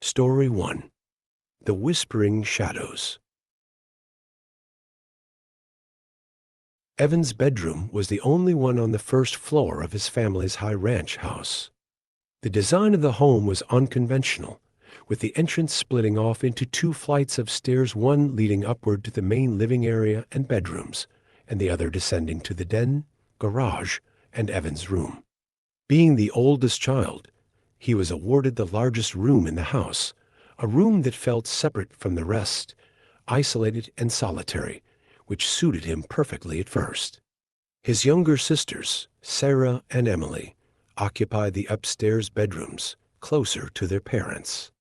Story 1. The Whispering Shadows. Evan's bedroom was the only one on the first floor of his family's high ranch house. The design of the home was unconventional, with the entrance splitting off into two flights of stairs, one leading upward to the main living area and bedrooms, and the other descending to the den, garage, and Evan's room. Being the oldest child, he was awarded the largest room in the house, a room that felt separate from the rest, isolated and solitary, which suited him perfectly at first. His younger sisters, Sarah and Emily, occupied the upstairs bedrooms, closer to their parents.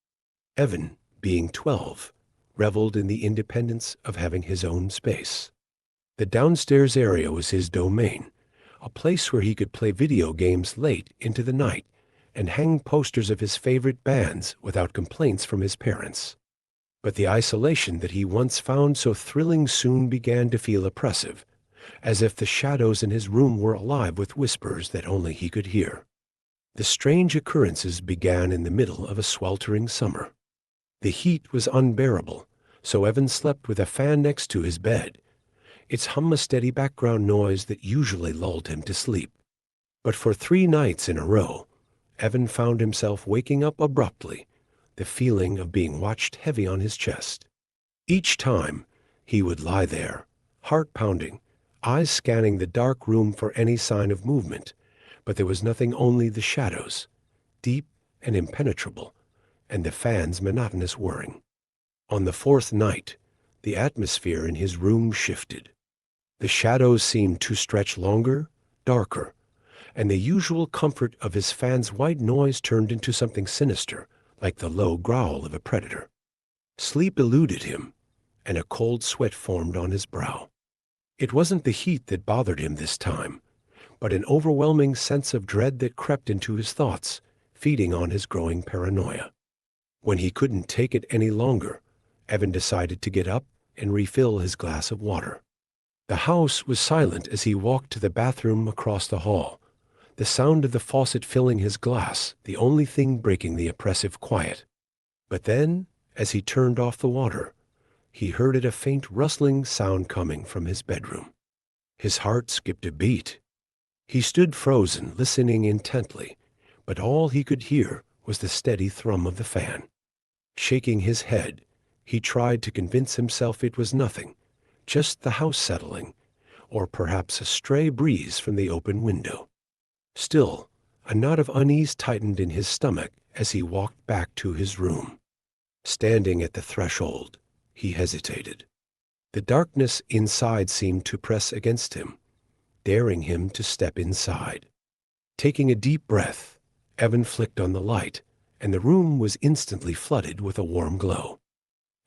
Evan, being 12, reveled in the independence of having his own space. The downstairs area was his domain, a place where he could play video games late into the night and hang posters of his favorite bands without complaints from his parents. But the isolation that he once found so thrilling soon began to feel oppressive, as if the shadows in his room were alive with whispers that only he could hear. The strange occurrences began in the middle of a sweltering summer. The heat was unbearable, so Evan slept with a fan next to his bed. Its hum a steady background noise that usually lulled him to sleep. But for 3 nights in a row, Evan found himself waking up abruptly, the feeling of being watched heavy on his chest. Each time, he would lie there, heart pounding, eyes scanning the dark room for any sign of movement, but there was nothing, only the shadows, deep and impenetrable, and the fan's monotonous whirring. On the 4th night, the atmosphere in his room shifted. The shadows seemed to stretch longer, darker, and the usual comfort of his fan's white noise turned into something sinister, like the low growl of a predator. Sleep eluded him, and a cold sweat formed on his brow. It wasn't the heat that bothered him this time, but an overwhelming sense of dread that crept into his thoughts, feeding on his growing paranoia. When he couldn't take it any longer, Evan decided to get up and refill his glass of water. The house was silent as he walked to the bathroom across the hall, the sound of the faucet filling his glass, the only thing breaking the oppressive quiet. But then, as he turned off the water, he heard a faint rustling sound coming from his bedroom. His heart skipped a beat. He stood frozen, listening intently, but all he could hear was the steady thrum of the fan. Shaking his head, he tried to convince himself it was nothing, just the house settling, or perhaps a stray breeze from the open window. Still, a knot of unease tightened in his stomach as he walked back to his room. Standing at the threshold, he hesitated. The darkness inside seemed to press against him, daring him to step inside. Taking a deep breath, Evan flicked on the light, and the room was instantly flooded with a warm glow.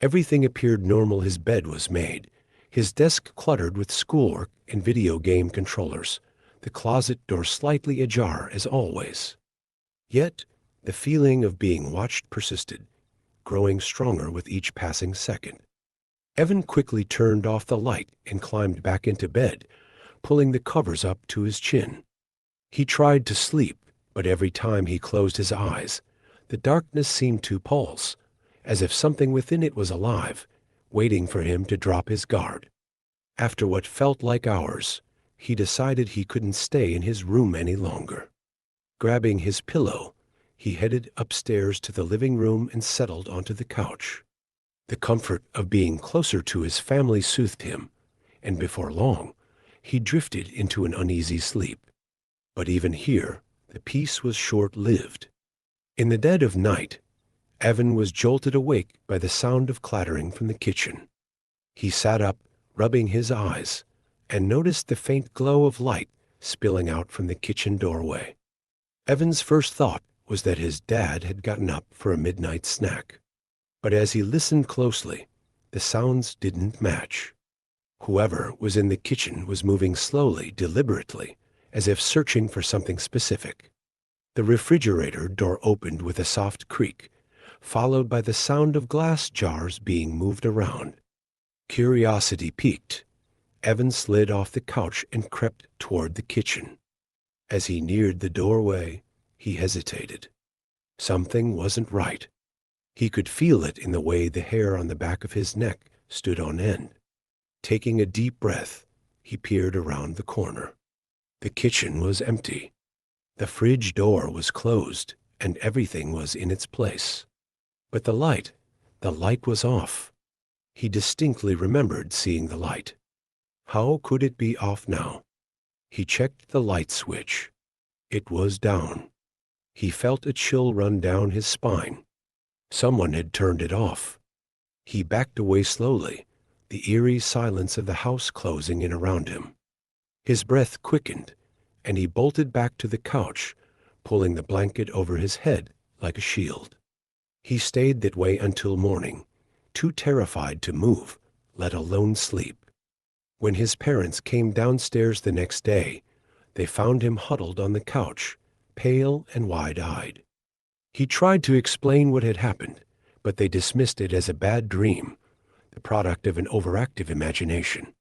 Everything appeared normal. His bed was made, his desk cluttered with schoolwork and video game controllers, the closet door slightly ajar as always. Yet, the feeling of being watched persisted, growing stronger with each passing second. Evan quickly turned off the light and climbed back into bed, pulling the covers up to his chin. He tried to sleep, but every time he closed his eyes, the darkness seemed to pulse, as if something within it was alive, waiting for him to drop his guard. After what felt like hours, he decided he couldn't stay in his room any longer. Grabbing his pillow, he headed upstairs to the living room and settled onto the couch. The comfort of being closer to his family soothed him, and before long, he drifted into an uneasy sleep. But even here, the peace was short-lived. In the dead of night, Evan was jolted awake by the sound of clattering from the kitchen. He sat up, rubbing his eyes, and noticed the faint glow of light spilling out from the kitchen doorway. Evan's first thought was that his dad had gotten up for a midnight snack. But as he listened closely, the sounds didn't match. Whoever was in the kitchen was moving slowly, deliberately, as if searching for something specific. The refrigerator door opened with a soft creak, followed by the sound of glass jars being moved around. Curiosity piqued, Evan slid off the couch and crept toward the kitchen. As he neared the doorway, he hesitated. Something wasn't right. He could feel it in the way the hair on the back of his neck stood on end. Taking a deep breath, he peered around the corner. The kitchen was empty. The fridge door was closed, and everything was in its place. But the light was off. He distinctly remembered seeing the light. How could it be off now? He checked the light switch. It was down. He felt a chill run down his spine. Someone had turned it off. He backed away slowly, the eerie silence of the house closing in around him. His breath quickened, and he bolted back to the couch, pulling the blanket over his head like a shield. He stayed that way until morning, too terrified to move, let alone sleep. When his parents came downstairs the next day, they found him huddled on the couch, pale and wide-eyed. He tried to explain what had happened, but they dismissed it as a bad dream, the product of an overactive imagination.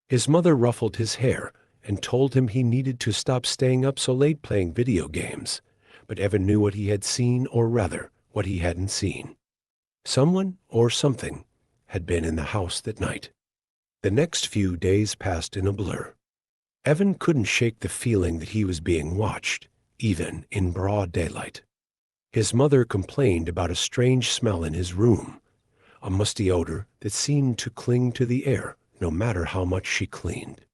His mother ruffled his hair and told him he needed to stop staying up so late playing video games, but Evan knew what he had seen, or rather, what he hadn't seen. Someone or something had been in the house that night. The next few days passed in a blur. Evan couldn't shake the feeling that he was being watched, even in broad daylight. His mother complained about a strange smell in his room, a musty odor that seemed to cling to the air no matter how much she cleaned.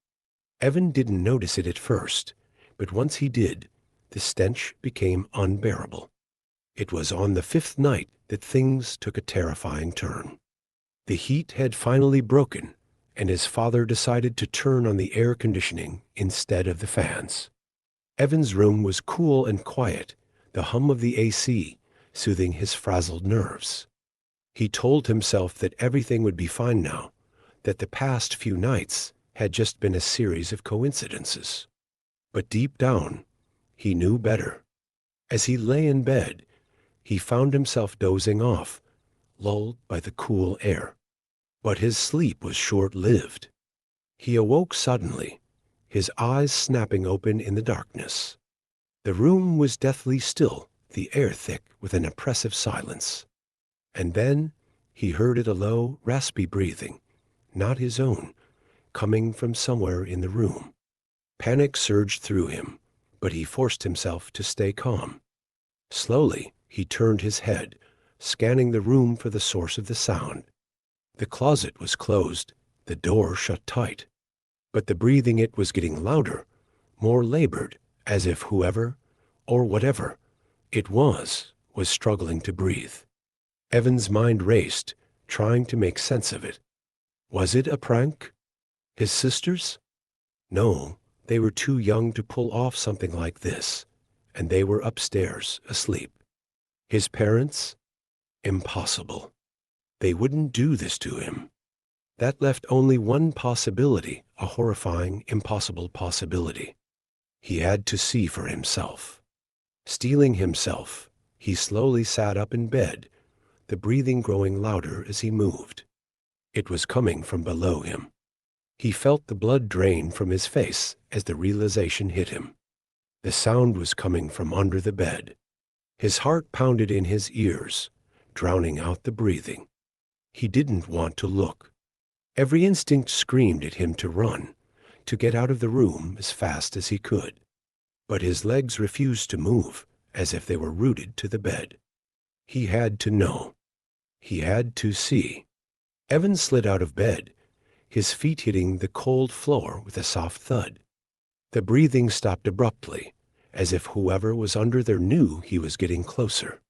Evan didn't notice it at first, but once he did, the stench became unbearable. It was on the fifth night that things took a terrifying turn. The heat had finally broken, and his father decided to turn on the air conditioning instead of the fans. Evan's room was cool and quiet, the hum of the AC soothing his frazzled nerves. He told himself that everything would be fine now, that the past few nights had just been a series of coincidences. But deep down, he knew better. As he lay in bed, he found himself dozing off, lulled by the cool air. But his sleep was short-lived. He awoke suddenly, his eyes snapping open in the darkness. The room was deathly still, the air thick with an oppressive silence. And then he heard it, a low, raspy breathing, not his own, coming from somewhere in the room. Panic surged through him, but he forced himself to stay calm. Slowly, he turned his head, scanning the room for the source of the sound. The closet was closed, the door shut tight. But the breathing, it was getting louder, more labored, as if whoever, or whatever it was struggling to breathe. Evan's mind raced, trying to make sense of it. Was it a prank? His sisters? No, they were too young to pull off something like this, and they were upstairs, asleep. His parents? Impossible. They wouldn't do this to him. That left only one possibility, a horrifying, impossible possibility. He had to see for himself. Steeling himself, he slowly sat up in bed, the breathing growing louder as he moved. It was coming from below him. He felt the blood drain from his face as the realization hit him. The sound was coming from under the bed. His heart pounded in his ears, drowning out the breathing. He didn't want to look. Every instinct screamed at him to run, to get out of the room as fast as he could. But his legs refused to move, as if they were rooted to the bed. He had to know. He had to see. Evan slid out of bed, his feet hitting the cold floor with a soft thud. The breathing stopped abruptly, as if whoever was under there knew he was getting closer.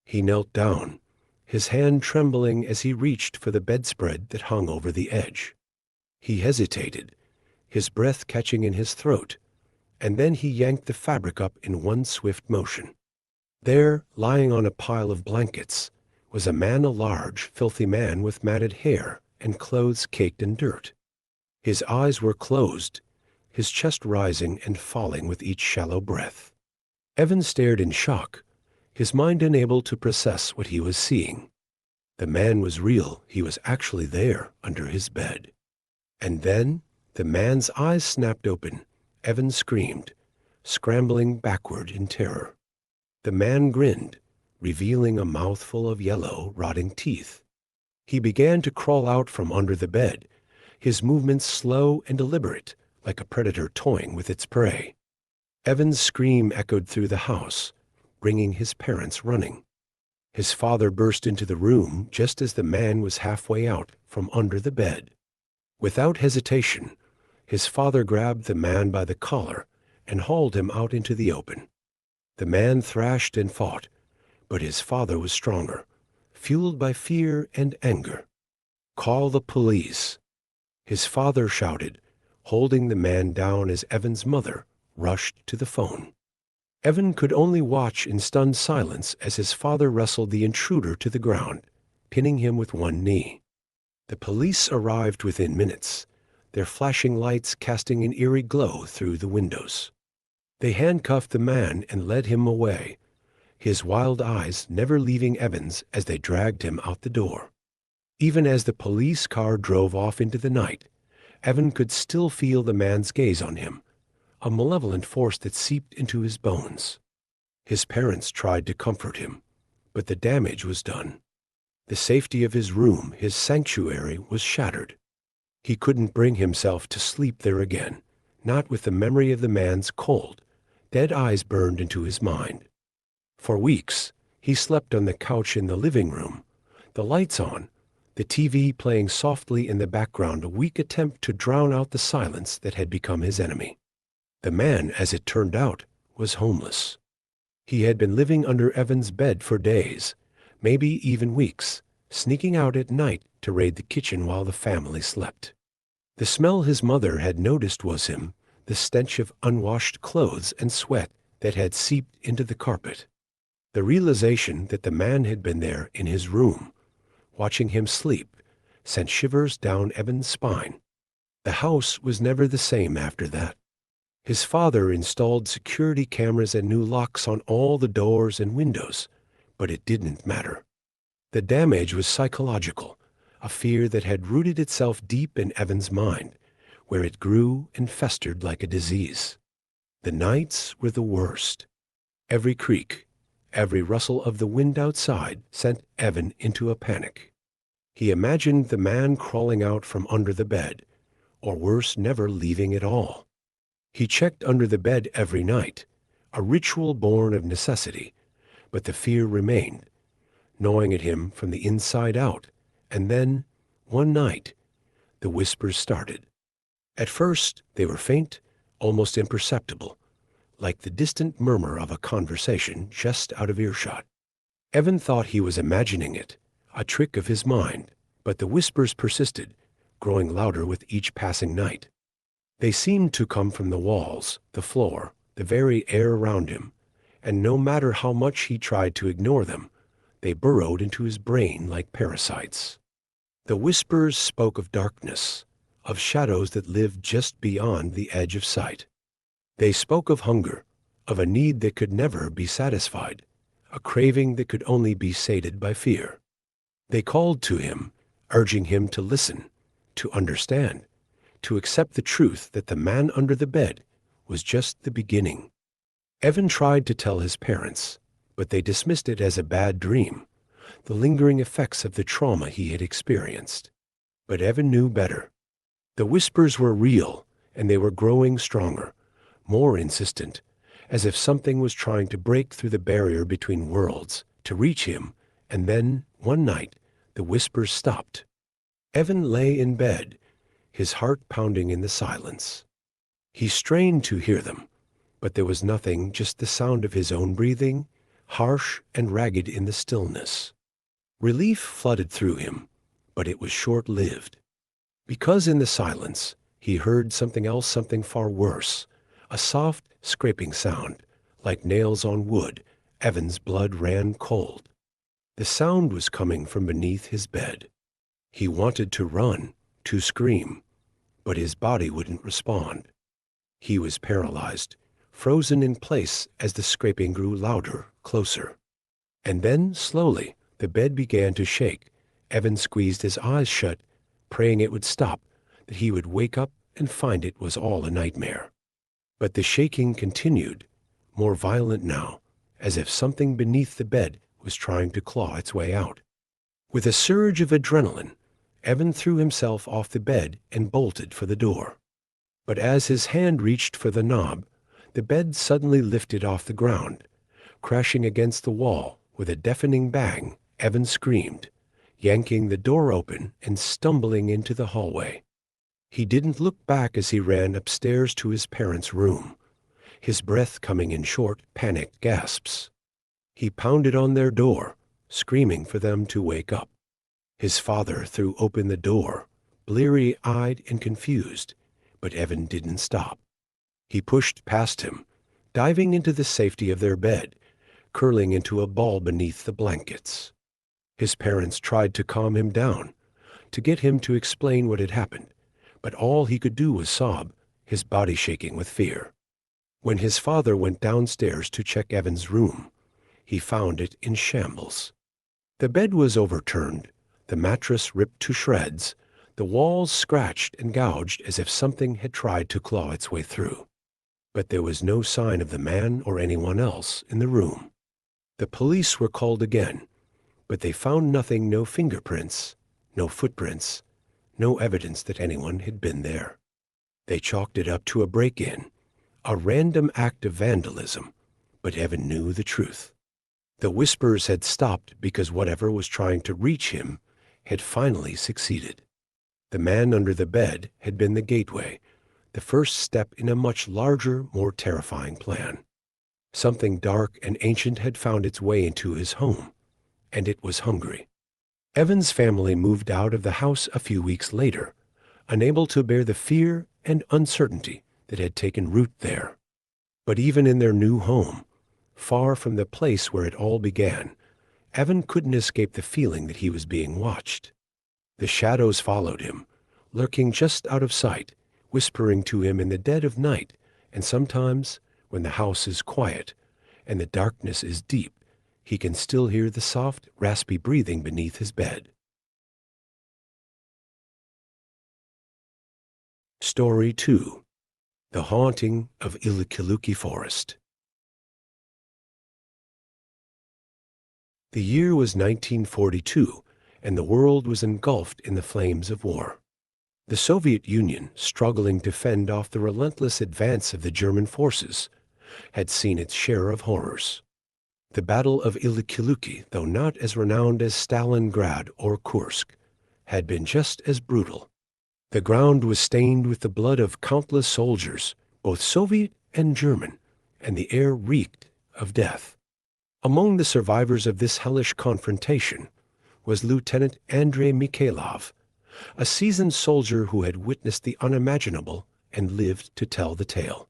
He knelt down, his hand trembling as he reached for the bedspread that hung over the edge. He hesitated, his breath catching in his throat, and then he yanked the fabric up in one swift motion. There, lying on a pile of blankets, was a man, a large, filthy man with matted hair and clothes caked in dirt. His eyes were closed, his chest rising and falling with each shallow breath. Evan stared in shock, his mind unable to process what he was seeing. The man was real. He was actually there under his bed. And then the man's eyes snapped open. Evan screamed, scrambling backward in terror. The man grinned, revealing a mouthful of yellow, rotting teeth. He began to crawl out from under the bed, his movements slow and deliberate, like a predator toying with its prey. Evan's scream echoed through the house, bringing his parents running. His father burst into the room just as the man was halfway out from under the bed. Without hesitation, his father grabbed the man by the collar and hauled him out into the open. The man thrashed and fought, but his father was stronger, fueled by fear and anger. "Call the police," his father shouted, holding the man down as Evan's mother rushed to the phone. Evan could only watch in stunned silence as his father wrestled the intruder to the ground, pinning him with one knee. The police arrived within minutes, their flashing lights casting an eerie glow through the windows. They handcuffed the man and led him away, his wild eyes never leaving Evan's as they dragged him out the door. Even as the police car drove off into the night, Evan could still feel the man's gaze on him, a malevolent force that seeped into his bones. His parents tried to comfort him, but the damage was done. The safety of his room, his sanctuary, was shattered. He couldn't bring himself to sleep there again, not with the memory of the man's cold, dead eyes burned into his mind. For weeks, he slept on the couch in the living room, the lights on, the TV playing softly in the background, a weak attempt to drown out the silence that had become his enemy. The man, as it turned out, was homeless. He had been living under Evan's bed for days, maybe even weeks, sneaking out at night to raid the kitchen while the family slept. The smell his mother had noticed was him, the stench of unwashed clothes and sweat that had seeped into the carpet. The realization that the man had been there in his room, watching him sleep, sent shivers down Evan's spine. The house was never the same after that. His father installed security cameras and new locks on all the doors and windows, but it didn't matter. The damage was psychological, a fear that had rooted itself deep in Evan's mind, where it grew and festered like a disease. The nights were the worst. Every creak, every rustle of the wind outside sent Evan into a panic. He imagined the man crawling out from under the bed, or worse, never leaving at all. He checked under the bed every night, a ritual born of necessity, but the fear remained, gnawing at him from the inside out, and then, one night, the whispers started. At first, they were faint, almost imperceptible, like the distant murmur of a conversation just out of earshot. Evan thought he was imagining it, a trick of his mind, but the whispers persisted, growing louder with each passing night. They seemed to come from the walls, the floor, the very air around him, and no matter how much he tried to ignore them, they burrowed into his brain like parasites. The whispers spoke of darkness, of shadows that lived just beyond the edge of sight. They spoke of hunger, of a need that could never be satisfied, a craving that could only be sated by fear. They called to him, urging him to listen, to understand, to accept the truth that the man under the bed was just the beginning. Evan tried to tell his parents, but they dismissed it as a bad dream, the lingering effects of the trauma he had experienced. But Evan knew better. The whispers were real, and they were growing stronger, more insistent, as if something was trying to break through the barrier between worlds, to reach him, and then, one night, the whispers stopped. Evan lay in bed, his heart pounding in the silence. He strained to hear them, but there was nothing, just the sound of his own breathing, harsh and ragged in the stillness. Relief flooded through him, but it was short-lived. Because in the silence, he heard something else, something far worse, a soft, scraping sound, like nails on wood. Evan's blood ran cold. The sound was coming from beneath his bed. He wanted to run, to scream, but his body wouldn't respond. He was paralyzed, frozen in place as the scraping grew louder, closer. And then, slowly, the bed began to shake. Evan squeezed his eyes shut, praying it would stop, that he would wake up and find it was all a nightmare. But the shaking continued, more violent now, as if something beneath the bed was trying to claw its way out. With a surge of adrenaline, Evan threw himself off the bed and bolted for the door. But as his hand reached for the knob, the bed suddenly lifted off the ground. Crashing against the wall with a deafening bang, Evan screamed, yanking the door open and stumbling into the hallway. He didn't look back as he ran upstairs to his parents' room, his breath coming in short, panicked gasps. He pounded on their door, screaming for them to wake up. His father threw open the door, bleary-eyed and confused, but Evan didn't stop. He pushed past him, diving into the safety of their bed, curling into a ball beneath the blankets. His parents tried to calm him down, to get him to explain what had happened, but all he could do was sob, his body shaking with fear. When his father went downstairs to check Evan's room, he found it in shambles. The bed was overturned, the mattress ripped to shreds, the walls scratched and gouged as if something had tried to claw its way through. But there was no sign of the man or anyone else in the room. The police were called again, but they found nothing, no fingerprints, no footprints, no evidence that anyone had been there. They chalked it up to a break-in, a random act of vandalism, but Evan knew the truth. The whispers had stopped because whatever was trying to reach him had finally succeeded. The man under the bed had been the gateway, the first step in a much larger, more terrifying plan. Something dark and ancient had found its way into his home, and it was hungry. Evan's family moved out of the house a few weeks later, unable to bear the fear and uncertainty that had taken root there. But even in their new home, far from the place where it all began, Evan couldn't escape the feeling that he was being watched. The shadows followed him, lurking just out of sight, whispering to him in the dead of night, and sometimes, when the house is quiet and the darkness is deep, he can still hear the soft, raspy breathing beneath his bed. Story 2. The Haunting of Ilikiluki Forest. The year was 1942, and the world was engulfed in the flames of war. The Soviet Union, struggling to fend off the relentless advance of the German forces, had seen its share of horrors. The Battle of Ilikiluki, though not as renowned as Stalingrad or Kursk, had been just as brutal. The ground was stained with the blood of countless soldiers, both Soviet and German, and the air reeked of death. Among the survivors of this hellish confrontation was Lieutenant Andrei Mikhailov, a seasoned soldier who had witnessed the unimaginable and lived to tell the tale.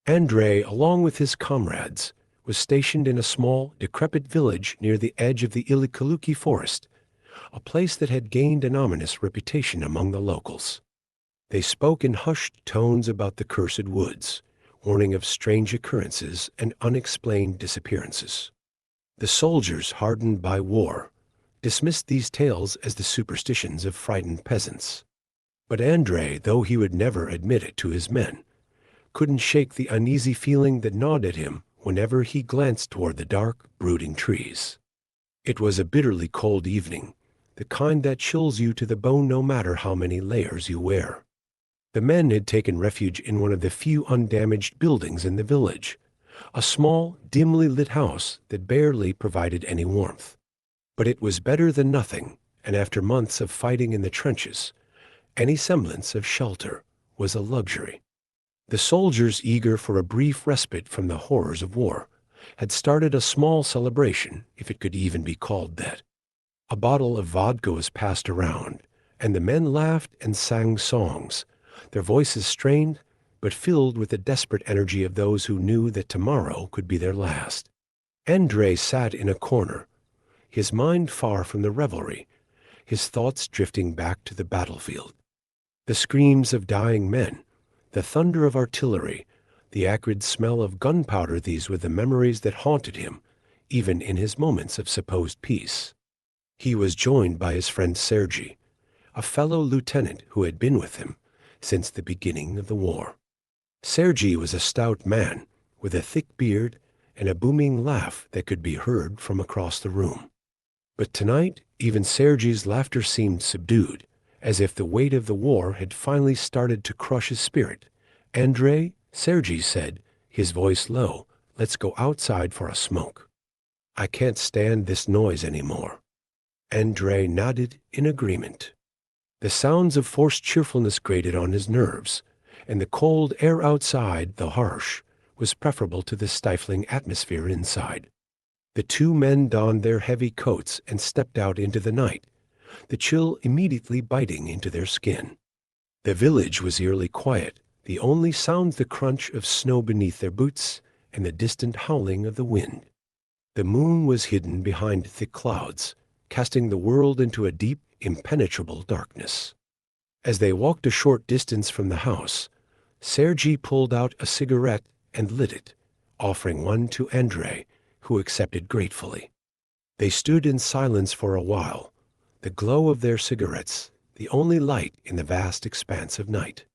Andrei, along with his comrades, was stationed in a small, decrepit village near the edge of the Ilikiluki forest, a place that had gained an ominous reputation among the locals. They spoke in hushed tones about the cursed woods, warning of strange occurrences and unexplained disappearances. The soldiers, hardened by war, dismissed these tales as the superstitions of frightened peasants. But Andrei, though he would never admit it to his men, couldn't shake the uneasy feeling that gnawed at him whenever he glanced toward the dark, brooding trees. It was a bitterly cold evening, the kind that chills you to the bone no matter how many layers you wear. The men had taken refuge in one of the few undamaged buildings in the village, a small, dimly lit house that barely provided any warmth. But it was better than nothing, and after months of fighting in the trenches, any semblance of shelter was a luxury. The soldiers, eager for a brief respite from the horrors of war, had started a small celebration, if it could even be called that. A bottle of vodka was passed around, and the men laughed and sang songs, their voices strained, but filled with the desperate energy of those who knew that tomorrow could be their last. Andrei sat in a corner, his mind far from the revelry, his thoughts drifting back to the battlefield. The screams of dying men, the thunder of artillery, the acrid smell of gunpowder, these were the memories that haunted him, even in his moments of supposed peace. He was joined by his friend Sergei, a fellow lieutenant who had been with him since the beginning of the war. Sergei was a stout man with a thick beard and a booming laugh that could be heard from across the room. But tonight, even Sergei's laughter seemed subdued, as if the weight of the war had finally started to crush his spirit. "Andrei," Sergei said, his voice low, "let's go outside for a smoke. I can't stand this noise anymore." Andrei nodded in agreement. The sounds of forced cheerfulness grated on his nerves, and the cold air outside, though harsh, was preferable to the stifling atmosphere inside. The two men donned their heavy coats and stepped out into the night, the chill immediately biting into their skin. The village was eerily quiet, the only sounds the crunch of snow beneath their boots and the distant howling of the wind. The moon was hidden behind thick clouds, casting the world into a deep, impenetrable darkness. As they walked a short distance from the house, Sergei pulled out a cigarette and lit it, offering one to Andrei, who accepted gratefully. They stood in silence for a while, the glow of their cigarettes the only light in the vast expanse of night.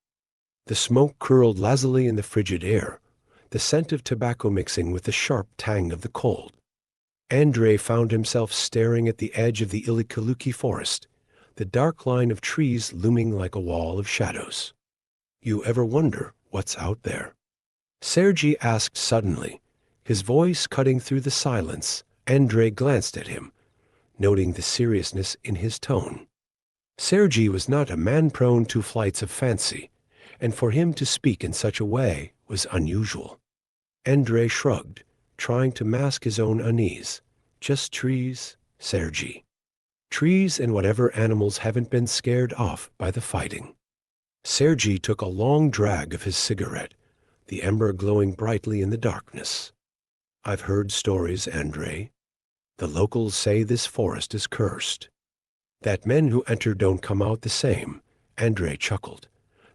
The smoke curled lazily in the frigid air, the scent of tobacco mixing with the sharp tang of the cold. Andrei found himself staring at the edge of the Ilikiluki forest, the dark line of trees looming like a wall of shadows. "You ever wonder what's out there?" Sergei asked suddenly, his voice cutting through the silence. Andrei glanced at him, noting the seriousness in his tone. Sergei was not a man prone to flights of fancy, and for him to speak in such a way was unusual. Andrei shrugged, trying to mask his own unease. "Just trees, Sergei. Trees and whatever animals haven't been scared off by the fighting." Sergei took a long drag of his cigarette, the ember glowing brightly in the darkness. "I've heard stories, Andrei. The locals say this forest is cursed. That men who enter don't come out the same." Andrei chuckled,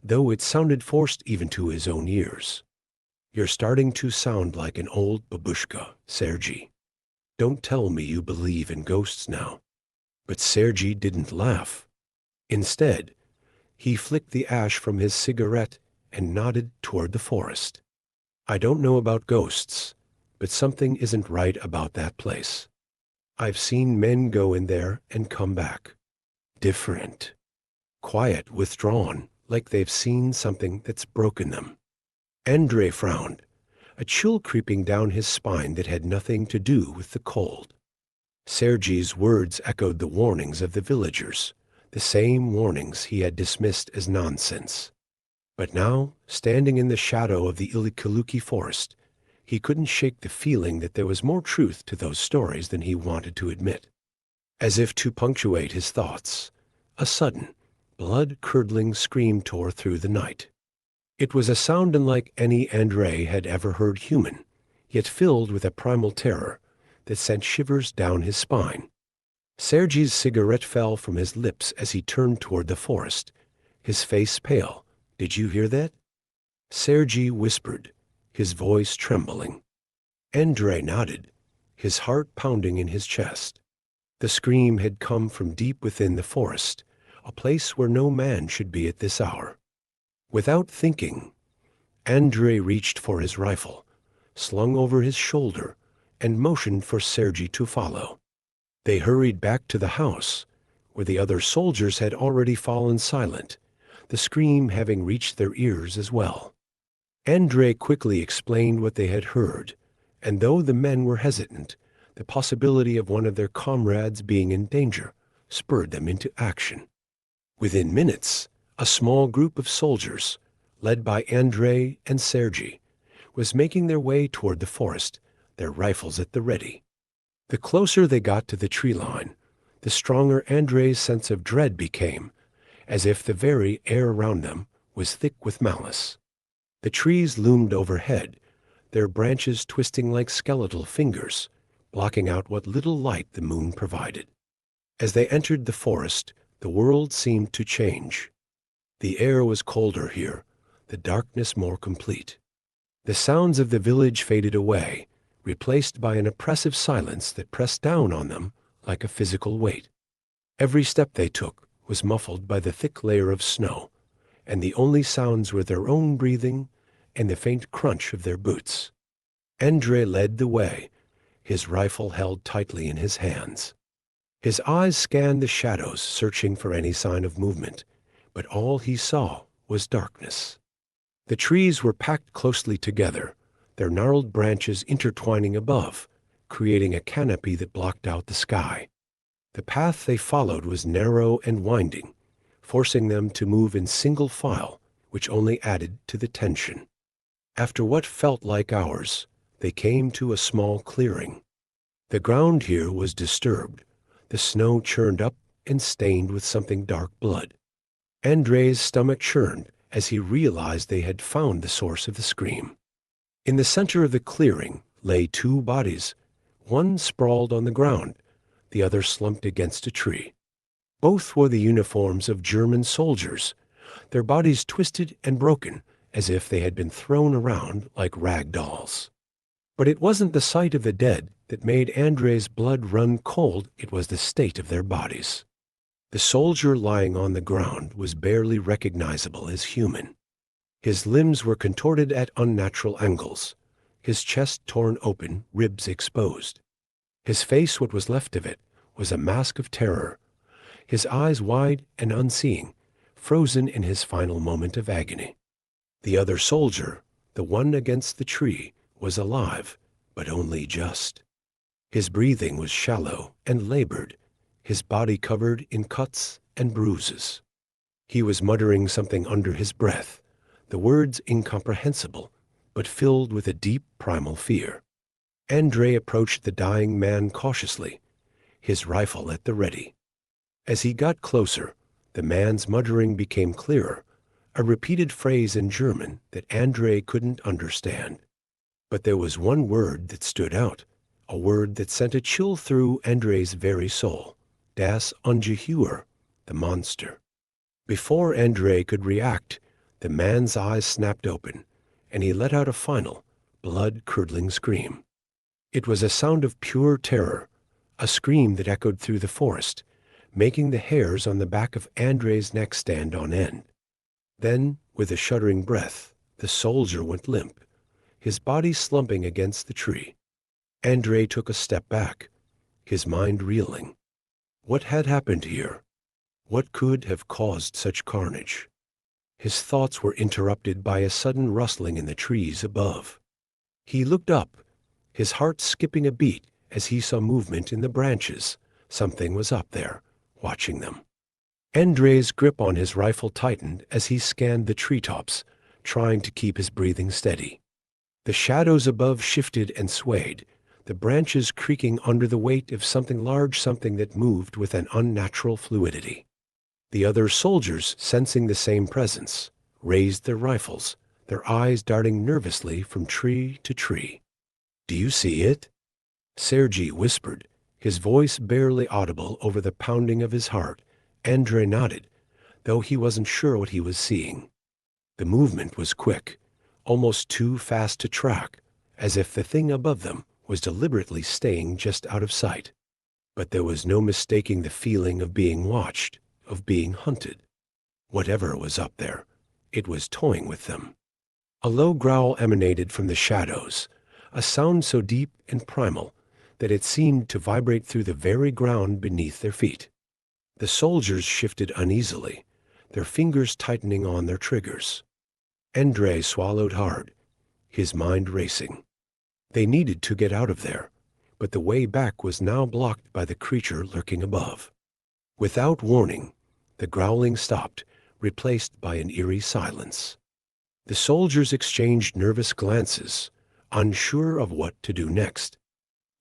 though it sounded forced even to his own ears. "You're starting to sound like an old babushka, Sergei. Don't tell me you believe in ghosts now." But Sergei didn't laugh. Instead, he flicked the ash from his cigarette and nodded toward the forest. "I don't know about ghosts, but something isn't right about that place. I've seen men go in there and come back. Different. Quiet, withdrawn, like they've seen something that's broken them." Andrei frowned, a chill creeping down his spine that had nothing to do with the cold. Sergei's words echoed the warnings of the villagers, the same warnings he had dismissed as nonsense. But now, standing in the shadow of the Ilikiluki forest, he couldn't shake the feeling that there was more truth to those stories than he wanted to admit. As if to punctuate his thoughts, a sudden, blood-curdling scream tore through the night. It was a sound unlike any Andrei had ever heard human, yet filled with a primal terror that sent shivers down his spine. Sergei's cigarette fell from his lips as he turned toward the forest, his face pale. "Did you hear that?" Sergei whispered, his voice trembling. Andrei nodded, his heart pounding in his chest. The scream had come from deep within the forest, a place where no man should be at this hour. Without thinking, Andrei reached for his rifle, slung over his shoulder, and motioned for Sergei to follow. They hurried back to the house, where the other soldiers had already fallen silent, the scream having reached their ears as well. Andrei quickly explained what they had heard, and though the men were hesitant, the possibility of one of their comrades being in danger spurred them into action. Within minutes, a small group of soldiers, led by Andrei and Sergei, was making their way toward the forest, their rifles at the ready. The closer they got to the tree line, the stronger Andrei's sense of dread became, as if the very air around them was thick with malice. The trees loomed overhead, their branches twisting like skeletal fingers, blocking out what little light the moon provided. As they entered the forest, the world seemed to change. The air was colder here, the darkness more complete. The sounds of the village faded away, replaced by an oppressive silence that pressed down on them like a physical weight. Every step they took was muffled by the thick layer of snow, and the only sounds were their own breathing and the faint crunch of their boots. Andre led the way, his rifle held tightly in his hands. His eyes scanned the shadows, searching for any sign of movement, but all he saw was darkness. The trees were packed closely together, their gnarled branches intertwining above, creating a canopy that blocked out the sky. The path they followed was narrow and winding, forcing them to move in single file, which only added to the tension. After what felt like hours, they came to a small clearing. The ground here was disturbed, the snow churned up and stained with something dark blood. Andre's stomach churned as he realized they had found the source of the scream. In the center of the clearing lay two bodies, one sprawled on the ground, the other slumped against a tree. Both wore the uniforms of German soldiers, their bodies twisted and broken as if they had been thrown around like rag dolls. But it wasn't the sight of the dead that made Andre's blood run cold, it was the state of their bodies. The soldier lying on the ground was barely recognizable as human. His limbs were contorted at unnatural angles, his chest torn open, ribs exposed. His face, what was left of it, was a mask of terror, his eyes wide and unseeing, frozen in his final moment of agony. The other soldier, the one against the tree, was alive, but only just. His breathing was shallow and labored, his body covered in cuts and bruises. He was muttering something under his breath, the words incomprehensible, but filled with a deep primal fear. Andre approached the dying man cautiously, his rifle at the ready. As he got closer, the man's muttering became clearer, a repeated phrase in German that Andre couldn't understand. But there was one word that stood out, a word that sent a chill through Andre's very soul. Das Ungeheuer, the monster. Before Andre could react, the man's eyes snapped open, and he let out a final, blood-curdling scream. It was a sound of pure terror, a scream that echoed through the forest, making the hairs on the back of Andre's neck stand on end. Then, with a shuddering breath, the soldier went limp, his body slumping against the tree. Andre took a step back, his mind reeling. What had happened here? What could have caused such carnage? His thoughts were interrupted by a sudden rustling in the trees above. He looked up, his heart skipping a beat as he saw movement in the branches. Something was up there, watching them. Andre's grip on his rifle tightened as he scanned the treetops, trying to keep his breathing steady. The shadows above shifted and swayed, the branches creaking under the weight of something large, something that moved with an unnatural fluidity. The other soldiers, sensing the same presence, raised their rifles, their eyes darting nervously from tree to tree. "Do you see it?" Sergei whispered, his voice barely audible over the pounding of his heart. Andre nodded, though he wasn't sure what he was seeing. The movement was quick, almost too fast to track, as if the thing above them was deliberately staying just out of sight. But there was no mistaking the feeling of being watched, of being hunted. Whatever was up there, it was toying with them. A low growl emanated from the shadows, a sound so deep and primal that it seemed to vibrate through the very ground beneath their feet. The soldiers shifted uneasily, their fingers tightening on their triggers. Andre swallowed hard, his mind racing. They needed to get out of there, but the way back was now blocked by the creature lurking above. Without warning, the growling stopped, replaced by an eerie silence. The soldiers exchanged nervous glances, unsure of what to do next.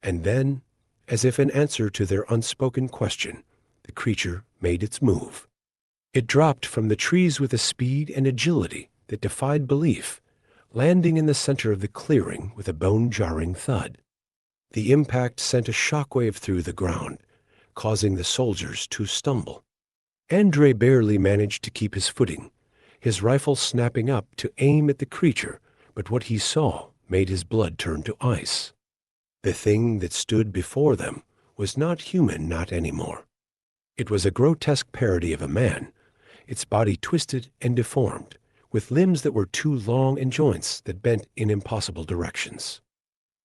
And then, as if in answer to their unspoken question, the creature made its move. It dropped from the trees with a speed and agility that defied belief, landing in the center of the clearing with a bone-jarring thud. The impact sent a shockwave through the ground, causing the soldiers to stumble. Andre barely managed to keep his footing, his rifle snapping up to aim at the creature, but what he saw made his blood turn to ice. The thing that stood before them was not human, not anymore. It was a grotesque parody of a man, its body twisted and deformed, with limbs that were too long and joints that bent in impossible directions.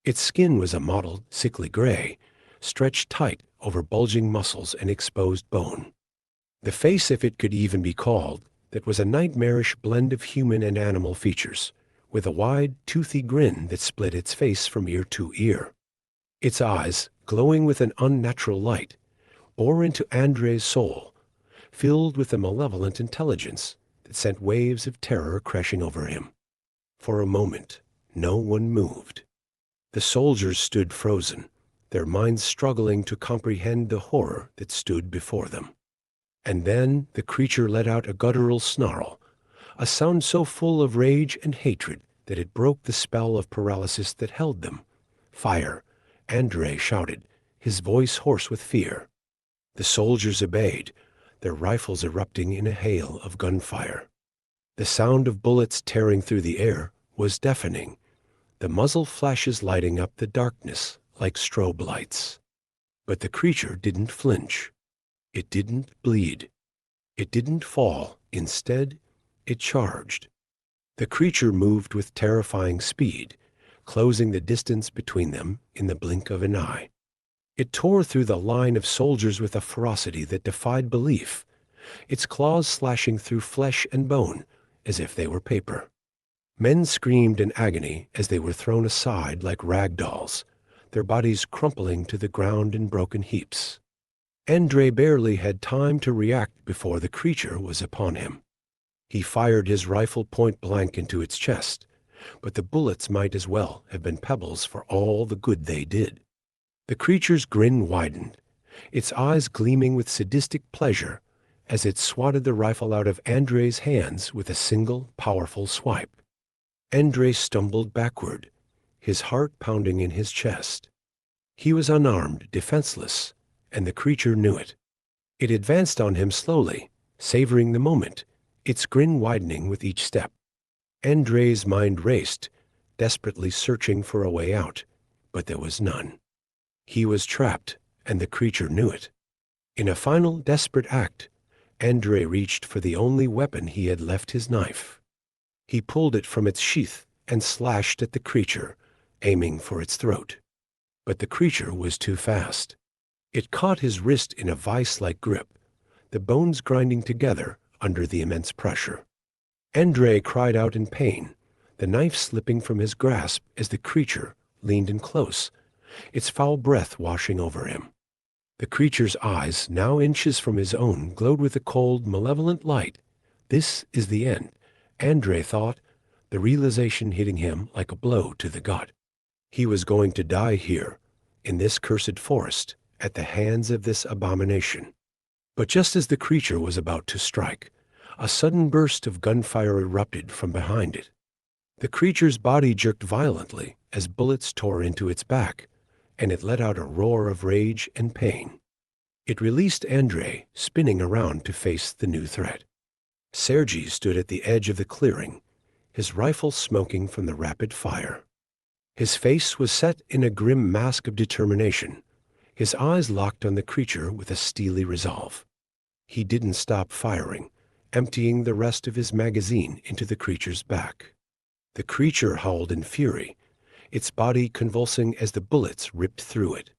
Its skin was a mottled, sickly gray, stretched tight over bulging muscles and exposed bone. The face, if it could even be called, that was a nightmarish blend of human and animal features, with a wide, toothy grin that split its face from ear to ear. Its eyes, glowing with an unnatural light, bore into Andre's soul, filled with a malevolent intelligence that sent waves of terror crashing over him. For a moment, no one moved. The soldiers stood frozen, their minds struggling to comprehend the horror that stood before them. And then the creature let out a guttural snarl, a sound so full of rage and hatred that it broke the spell of paralysis that held them. "Fire!" Andre shouted, his voice hoarse with fear. The soldiers obeyed, their rifles erupting in a hail of gunfire. The sound of bullets tearing through the air was deafening, the muzzle flashes lighting up the darkness like strobe lights. But the creature didn't flinch. It didn't bleed. It didn't fall. Instead, it charged. The creature moved with terrifying speed, closing the distance between them in the blink of an eye. It tore through the line of soldiers with a ferocity that defied belief, its claws slashing through flesh and bone as if they were paper. Men screamed in agony as they were thrown aside like rag dolls, their bodies crumpling to the ground in broken heaps. Andre barely had time to react before the creature was upon him. He fired his rifle point blank into its chest, but the bullets might as well have been pebbles for all the good they did. The creature's grin widened, its eyes gleaming with sadistic pleasure as it swatted the rifle out of Andre's hands with a single, powerful swipe. Andre stumbled backward, his heart pounding in his chest. He was unarmed, defenseless, and the creature knew it. It advanced on him slowly, savoring the moment, its grin widening with each step. Andre's mind raced, desperately searching for a way out, but there was none. He was trapped, and the creature knew it. In a final desperate act, Andre reached for the only weapon he had left, his knife. He pulled it from its sheath and slashed at the creature, aiming for its throat. But the creature was too fast. It caught his wrist in a vice-like grip, the bones grinding together under the immense pressure. Andre cried out in pain, the knife slipping from his grasp as the creature leaned in close, its foul breath washing over him. The creature's eyes, now inches from his own, glowed with a cold, malevolent light. This is the end, Andre thought, the realization hitting him like a blow to the gut. He was going to die here, in this cursed forest, at the hands of this abomination. But just as the creature was about to strike, a sudden burst of gunfire erupted from behind it. The creature's body jerked violently as bullets tore into its back, and it let out a roar of rage and pain. It released Andre, spinning around to face the new threat. Sergei stood at the edge of the clearing, his rifle smoking from the rapid fire. His face was set in a grim mask of determination, his eyes locked on the creature with a steely resolve. He didn't stop firing, emptying the rest of his magazine into the creature's back. The creature howled in fury, its body convulsing as the bullets ripped through it.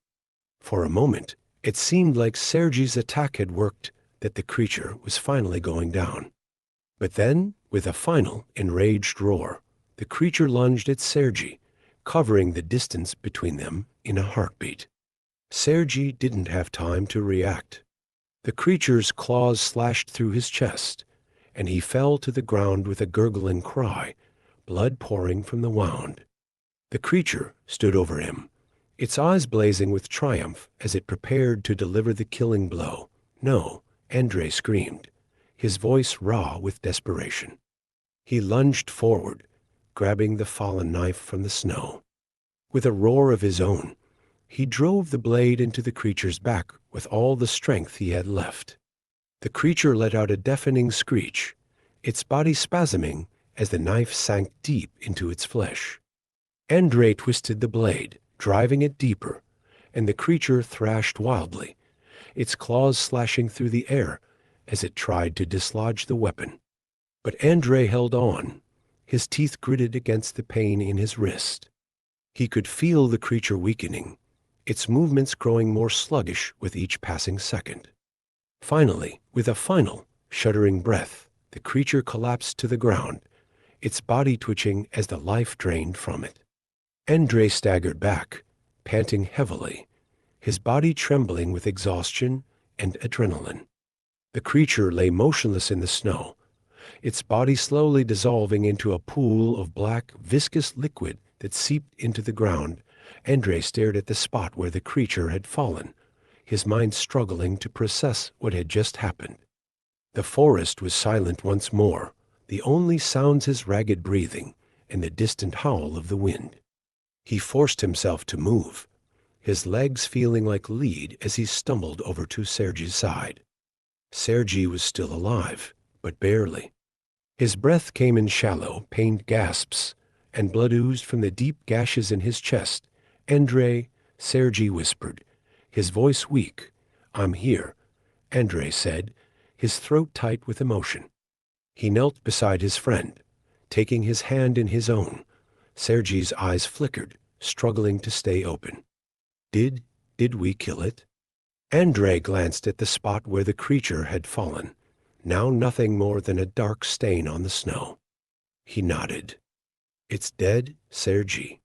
For a moment, it seemed like Sergei's attack had worked, that the creature was finally going down. But then, with a final, enraged roar, the creature lunged at Sergei, covering the distance between them in a heartbeat. Sergei didn't have time to react. The creature's claws slashed through his chest, and he fell to the ground with a gurgling cry, blood pouring from the wound. The creature stood over him, its eyes blazing with triumph as it prepared to deliver the killing blow. "No," Andre screamed, his voice raw with desperation. He lunged forward, grabbing the fallen knife from the snow. With a roar of his own, he drove the blade into the creature's back with all the strength he had left. The creature let out a deafening screech, its body spasming as the knife sank deep into its flesh. Andre twisted the blade, driving it deeper, and the creature thrashed wildly, its claws slashing through the air as it tried to dislodge the weapon. But Andre held on, his teeth gritted against the pain in his wrist. He could feel the creature weakening, its movements growing more sluggish with each passing second. Finally, with a final, shuddering breath, the creature collapsed to the ground, its body twitching as the life drained from it. Andre staggered back, panting heavily, his body trembling with exhaustion and adrenaline. The creature lay motionless in the snow, its body slowly dissolving into a pool of black, viscous liquid that seeped into the ground. Andre stared at the spot where the creature had fallen, his mind struggling to process what had just happened. The forest was silent once more, the only sounds his ragged breathing and the distant howl of the wind. He forced himself to move, his legs feeling like lead as he stumbled over to Sergi's side. Sergi was still alive, but barely. His breath came in shallow, pained gasps, and blood oozed from the deep gashes in his chest. "Andre," Sergi whispered, his voice weak. "I'm here," Andre said, his throat tight with emotion. He knelt beside his friend, taking his hand in his own. Sergi's eyes flickered, struggling to stay open. Did we kill it?" Andre glanced at the spot where the creature had fallen, now nothing more than a dark stain on the snow. He nodded. "It's dead, Sergi.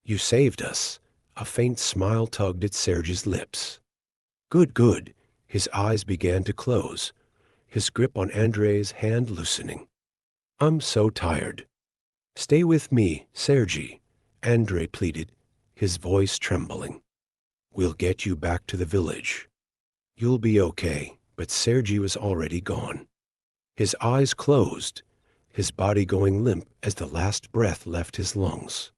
You saved us." A faint smile tugged at Sergi's lips. Good. His eyes began to close, his grip on Andre's hand loosening. "I'm so tired." "Stay with me, Sergi," Andre pleaded, his voice trembling. "We'll get you back to the village." "You'll be okay," but Sergi was already gone. His eyes closed, his body going limp as the last breath left his lungs.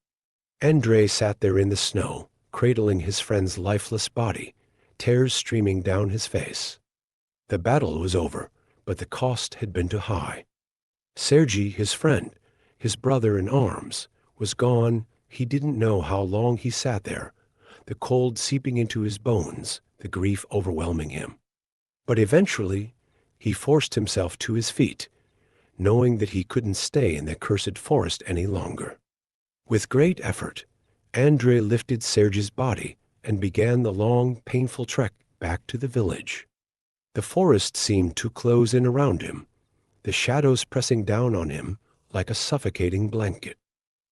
Andre sat there in the snow, cradling his friend's lifeless body, tears streaming down his face. The battle was over, but the cost had been too high. Sergi, his friend, his brother in arms, was gone. He didn't know how long he sat there, the cold seeping into his bones, the grief overwhelming him. But eventually, he forced himself to his feet, knowing that he couldn't stay in that cursed forest any longer. With great effort, Andre lifted Sergi's body and began the long, painful trek back to the village. The forest seemed to close in around him, the shadows pressing down on him like a suffocating blanket.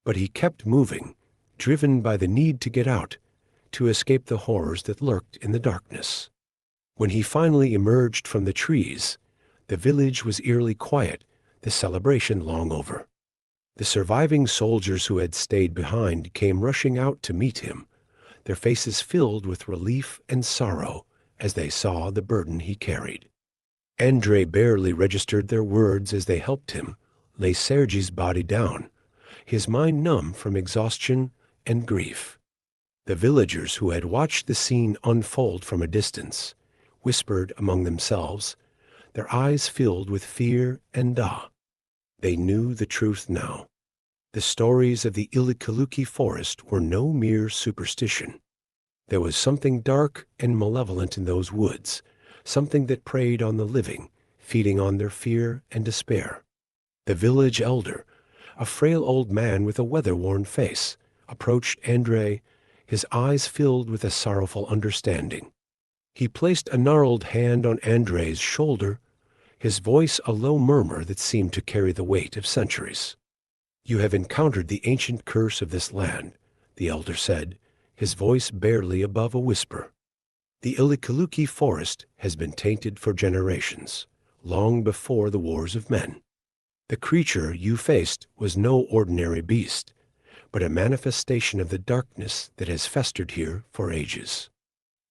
But he kept moving, driven by the need to get out, to escape the horrors that lurked in the darkness. When he finally emerged from the trees, the village was eerily quiet, the celebration long over. The surviving soldiers who had stayed behind came rushing out to meet him, their faces filled with relief and sorrow as they saw the burden he carried. Andre barely registered their words as they helped him lay Sergi's body down, his mind numb from exhaustion and grief. The villagers who had watched the scene unfold from a distance whispered among themselves, their eyes filled with fear and awe. They knew the truth now. The stories of the Ilikiluki forest were no mere superstition. There was something dark and malevolent in those woods, something that preyed on the living, feeding on their fear and despair. The village elder, a frail old man with a weather-worn face, approached Andre, his eyes filled with a sorrowful understanding. He placed a gnarled hand on Andre's shoulder, his voice a low murmur that seemed to carry the weight of centuries. "You have encountered the ancient curse of this land," the elder said, his voice barely above a whisper. "The Ilikiluki forest has been tainted for generations, long before the wars of men. The creature you faced was no ordinary beast, but a manifestation of the darkness that has festered here for ages."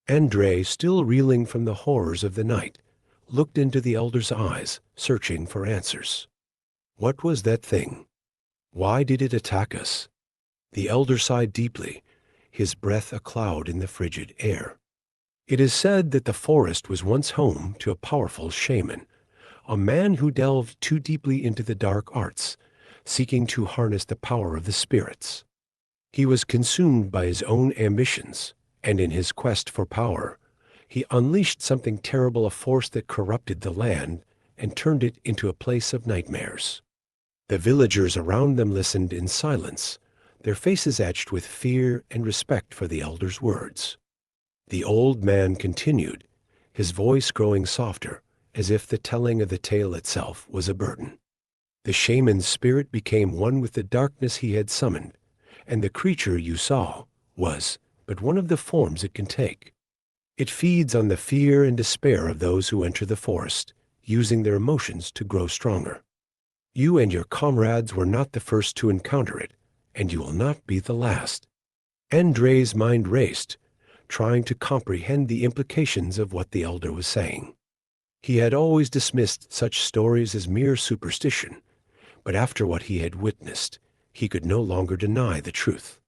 Andre, still reeling from the horrors of the night, looked into the elder's eyes, searching for answers. What was that thing? Why did it attack us? The elder sighed deeply, his breath a cloud in the frigid air. It is said that the forest was once home to a powerful shaman, a man who delved too deeply into the dark arts, seeking to harness the power of the spirits. He was consumed by his own ambitions, and in his quest for power, he unleashed something terrible, a force that corrupted the land and turned it into a place of nightmares. The villagers around them listened in silence, their faces etched with fear and respect for the elder's words. The old man continued, his voice growing softer, as if the telling of the tale itself was a burden. The shaman's spirit became one with the darkness he had summoned, and the creature you saw was but one of the forms it can take. It feeds on the fear and despair of those who enter the forest, using their emotions to grow stronger. You and your comrades were not the first to encounter it, and you will not be the last. Andre's mind raced, trying to comprehend the implications of what the elder was saying. He had always dismissed such stories as mere superstition, but after what he had witnessed, he could no longer deny the truth.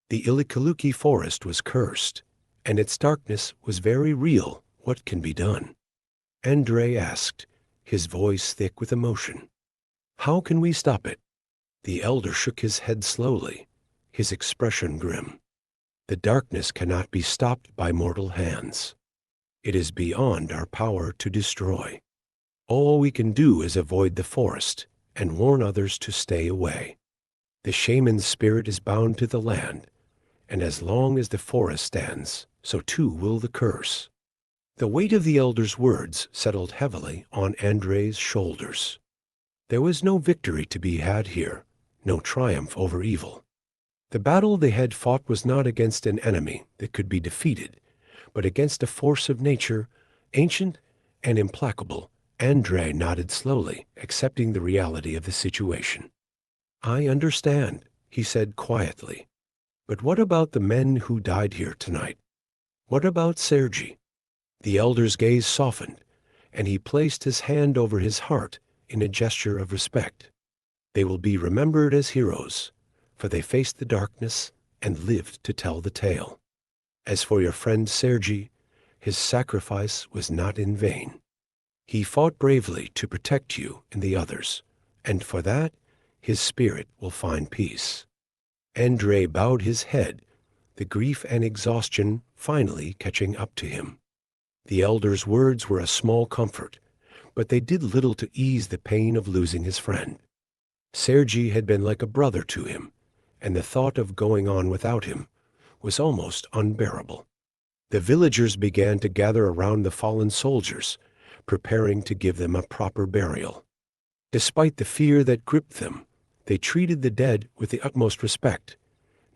The Ilikiluki forest was cursed, and its darkness was very real. What can be done? Andre asked, his voice thick with emotion. How can we stop it? The elder shook his head slowly, his expression grim. The darkness cannot be stopped by mortal hands. It is beyond our power to destroy. All we can do is avoid the forest and warn others to stay away. The shaman's spirit is bound to the land, and as long as the forest stands, so too will the curse. The weight of the elder's words settled heavily on Andre's shoulders. There was no victory to be had here, no triumph over evil. The battle they had fought was not against an enemy that could be defeated, but against a force of nature, ancient and implacable. Andre nodded slowly, accepting the reality of the situation. I understand, he said quietly. But what about the men who died here tonight? What about Sergi? The elder's gaze softened, and he placed his hand over his heart in a gesture of respect. They will be remembered as heroes, for they faced the darkness and lived to tell the tale. As for your friend Sergi, his sacrifice was not in vain. He fought bravely to protect you and the others, and for that, his spirit will find peace. Andre bowed his head, the grief and exhaustion finally catching up to him. The elder's words were a small comfort, but they did little to ease the pain of losing his friend. Sergi had been like a brother to him, and the thought of going on without him was almost unbearable. The villagers began to gather around the fallen soldiers, preparing to give them a proper burial. Despite the fear that gripped them, they treated the dead with the utmost respect,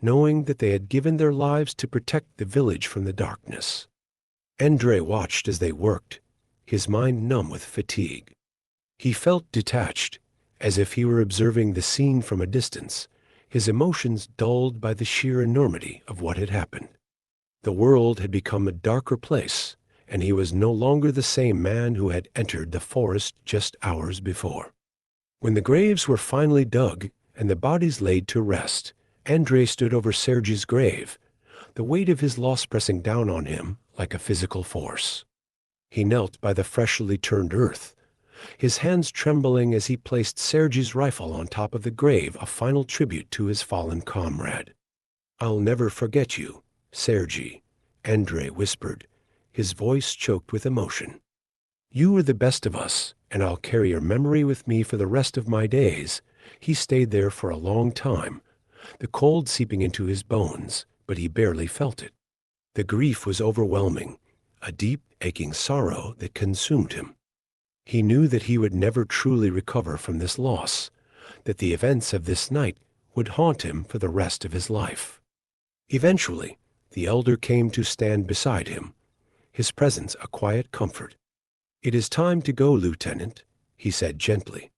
knowing that they had given their lives to protect the village from the darkness. Andre watched as they worked, his mind numb with fatigue. He felt detached, as if he were observing the scene from a distance, his emotions dulled by the sheer enormity of what had happened. The world had become a darker place, and he was no longer the same man who had entered the forest just hours before. When the graves were finally dug and the bodies laid to rest, Andre stood over Sergi's grave, the weight of his loss pressing down on him like a physical force. He knelt by the freshly turned earth, his hands trembling as he placed Sergi's rifle on top of the grave, a final tribute to his fallen comrade. I'll never forget you, Sergi, Andre whispered, his voice choked with emotion. You were the best of us, and I'll carry your memory with me for the rest of my days. He stayed there for a long time, the cold seeping into his bones, but he barely felt it. The grief was overwhelming, a deep, aching sorrow that consumed him. He knew that he would never truly recover from this loss, that the events of this night would haunt him for the rest of his life. Eventually, the elder came to stand beside him, his presence a quiet comfort. It is time to go, Lieutenant, he said gently.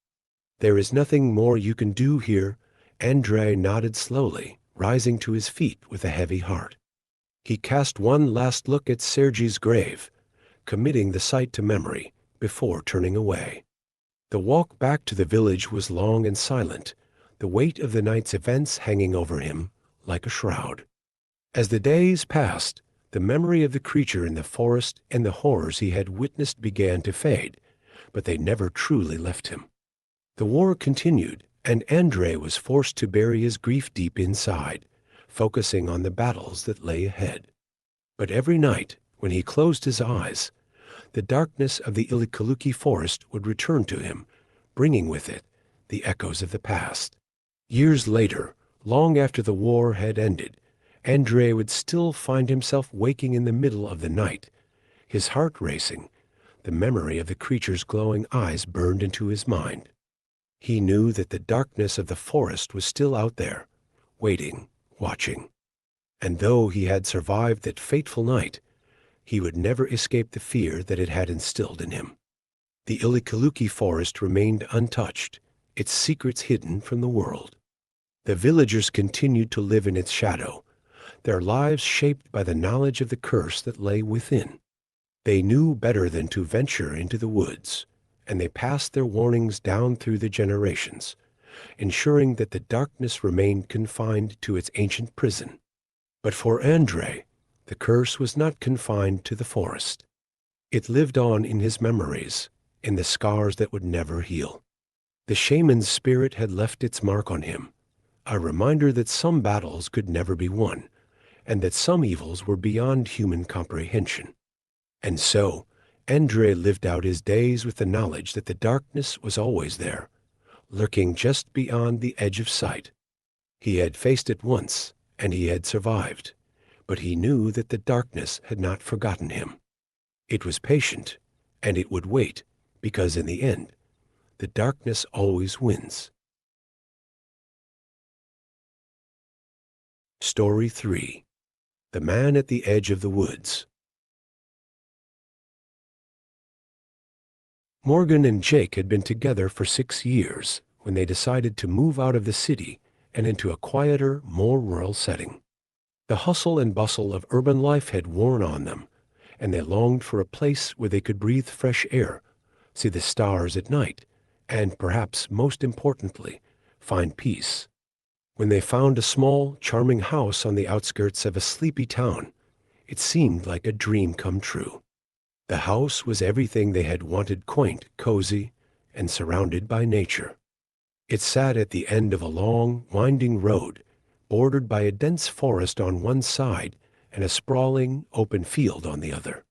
There is nothing more you can do here. Andre nodded slowly, rising to his feet with a heavy heart. He cast one last look at Sergi's grave, committing the site to memory before turning away. The walk back to the village was long and silent, the weight of the night's events hanging over him like a shroud. As the days passed, the memory of the creature in the forest and the horrors he had witnessed began to fade, but they never truly left him. The war continued, and Andre was forced to bury his grief deep inside, focusing on the battles that lay ahead. But every night, when he closed his eyes, the darkness of the Ilikiluki forest would return to him, bringing with it the echoes of the past. Years later, Long after the war had ended, Andrei would still find himself waking in the middle of the night, his heart racing. The memory of the creature's glowing eyes burned into his mind. He knew that the darkness of the forest was still out there, waiting, watching. And though he had survived that fateful night, he would never escape the fear that it had instilled in him. The Ilikiluki forest remained untouched, its secrets hidden from the world. The villagers continued to live in its shadow, their lives shaped by the knowledge of the curse that lay within. They knew better than to venture into the woods, and they passed their warnings down through the generations, ensuring that the darkness remained confined to its ancient prison. But for Andrei, the curse was not confined to the forest. It lived on in his memories, in the scars that would never heal. The shaman's spirit had left its mark on him, a reminder that some battles could never be won, and that some evils were beyond human comprehension. And so, Andrei lived out his days with the knowledge that the darkness was always there, lurking just beyond the edge of sight. He had faced it once, and he had survived, but he knew that the darkness had not forgotten him. It was patient, and it would wait, because in the end, the darkness always wins. Story 3. The Man at the Edge of the Woods. Morgan and Jake had been together for 6 years when they decided to move out of the city and into a quieter, more rural setting. The hustle and bustle of urban life had worn on them, and they longed for a place where they could breathe fresh air, see the stars at night, and perhaps most importantly, find peace. When they found a small, charming house on the outskirts of a sleepy town, it seemed like a dream come true. The house was everything they had wanted: quaint, cozy, and surrounded by nature. It sat at the end of a long, winding road, bordered by a dense forest on one side and a sprawling, open field on the other.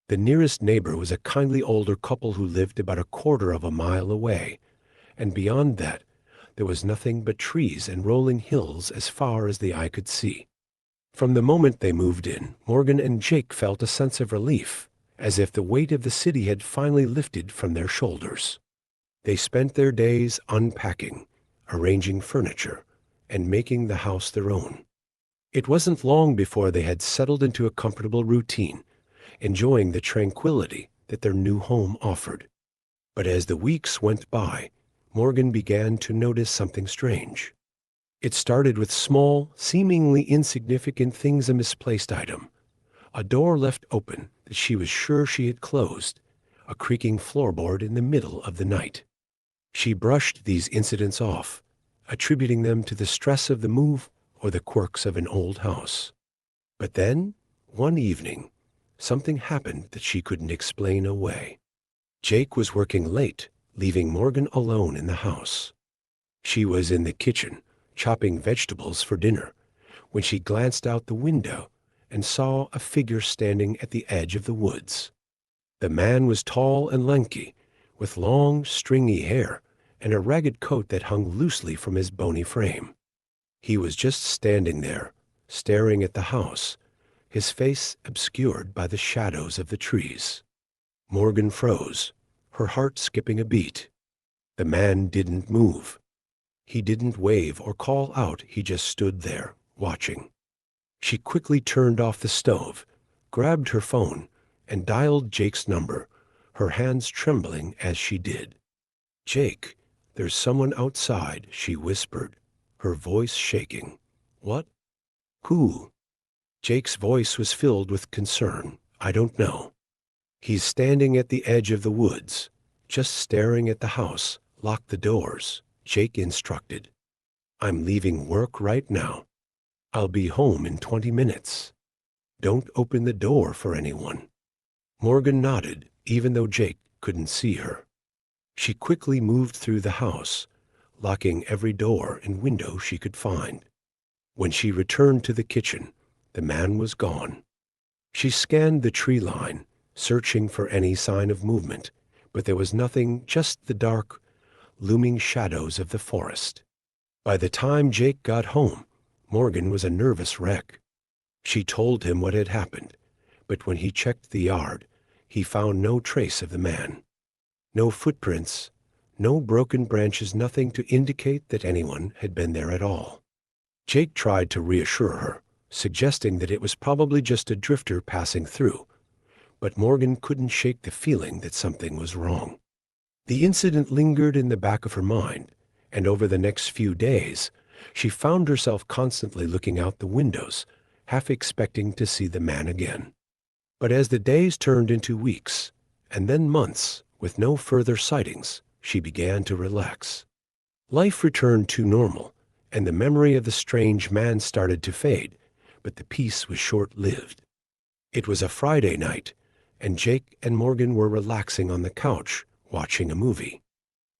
The nearest neighbor was a kindly older couple who lived about a quarter of a mile away, and beyond that, there was nothing but trees and rolling hills as far as the eye could see. From the moment they moved in, Morgan and Jake felt a sense of relief, as if the weight of the city had finally lifted from their shoulders. They spent their days unpacking, arranging furniture, and making the house their own. It wasn't long before they had settled into a comfortable routine, enjoying the tranquility that their new home offered. But as the weeks went by, Morgan began to notice something strange. It started with small, seemingly insignificant things: a misplaced item, a door left open that she was sure she had closed, a creaking floorboard in the middle of the night. She brushed these incidents off, attributing them to the stress of the move or the quirks of an old house. But then, one evening, something happened that she couldn't explain away. Jake was working late, leaving Morgan alone in the house. She was in the kitchen, chopping vegetables for dinner, when she glanced out the window and saw a figure standing at the edge of the woods. The man was tall and lanky, with long, stringy hair and a ragged coat that hung loosely from his bony frame. He was just standing there, staring at the house, his face obscured by the shadows of the trees. Morgan froze, her heart skipping a beat. The man didn't move. He didn't wave or call out, he just stood there, watching. She quickly turned off the stove, grabbed her phone, and dialed Jake's number, her hands trembling as she did. "Jake, there's someone outside," she whispered, her voice shaking. "What? Who?" Jake's voice was filled with concern. "I don't know. He's standing at the edge of the woods, just staring at the house. Lock the doors," Jake instructed. "I'm leaving work right now. I'll be home in 20 minutes. Don't open the door for anyone." Morgan nodded, even though Jake couldn't see her. She quickly moved through the house, locking every door and window she could find. When she returned to the kitchen, the man was gone. She scanned the tree line, searching for any sign of movement, but there was nothing, just the dark, looming shadows of the forest. By the time Jake got home, Morgan was a nervous wreck. She told him what had happened, but when he checked the yard, he found no trace of the man. No footprints, no broken branches, nothing to indicate that anyone had been there at all. Jake tried to reassure her, suggesting that it was probably just a drifter passing through, but Morgan couldn't shake the feeling that something was wrong. The incident lingered in the back of her mind, and over the next few days, she found herself constantly looking out the windows, half expecting to see the man again. But as the days turned into weeks, and then months, with no further sightings, she began to relax. Life returned to normal, and the memory of the strange man started to fade, but the peace was short-lived. It was a Friday night, and Jake and Morgan were relaxing on the couch, watching a movie.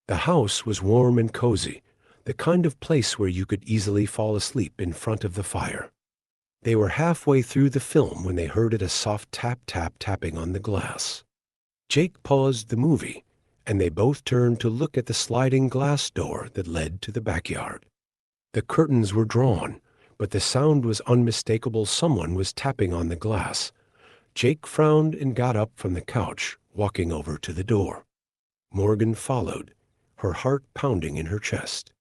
The house was warm and cozy, the kind of place where you could easily fall asleep in front of the fire. They were halfway through the film when they heard a soft tapping on the glass. Jake paused the movie, and they both turned to look at the sliding glass door that led to the backyard. The curtains were drawn, but the sound was unmistakable. Someone was tapping on the glass. Jake frowned and got up from the couch, walking over to the door. Morgan followed, her heart pounding in her chest.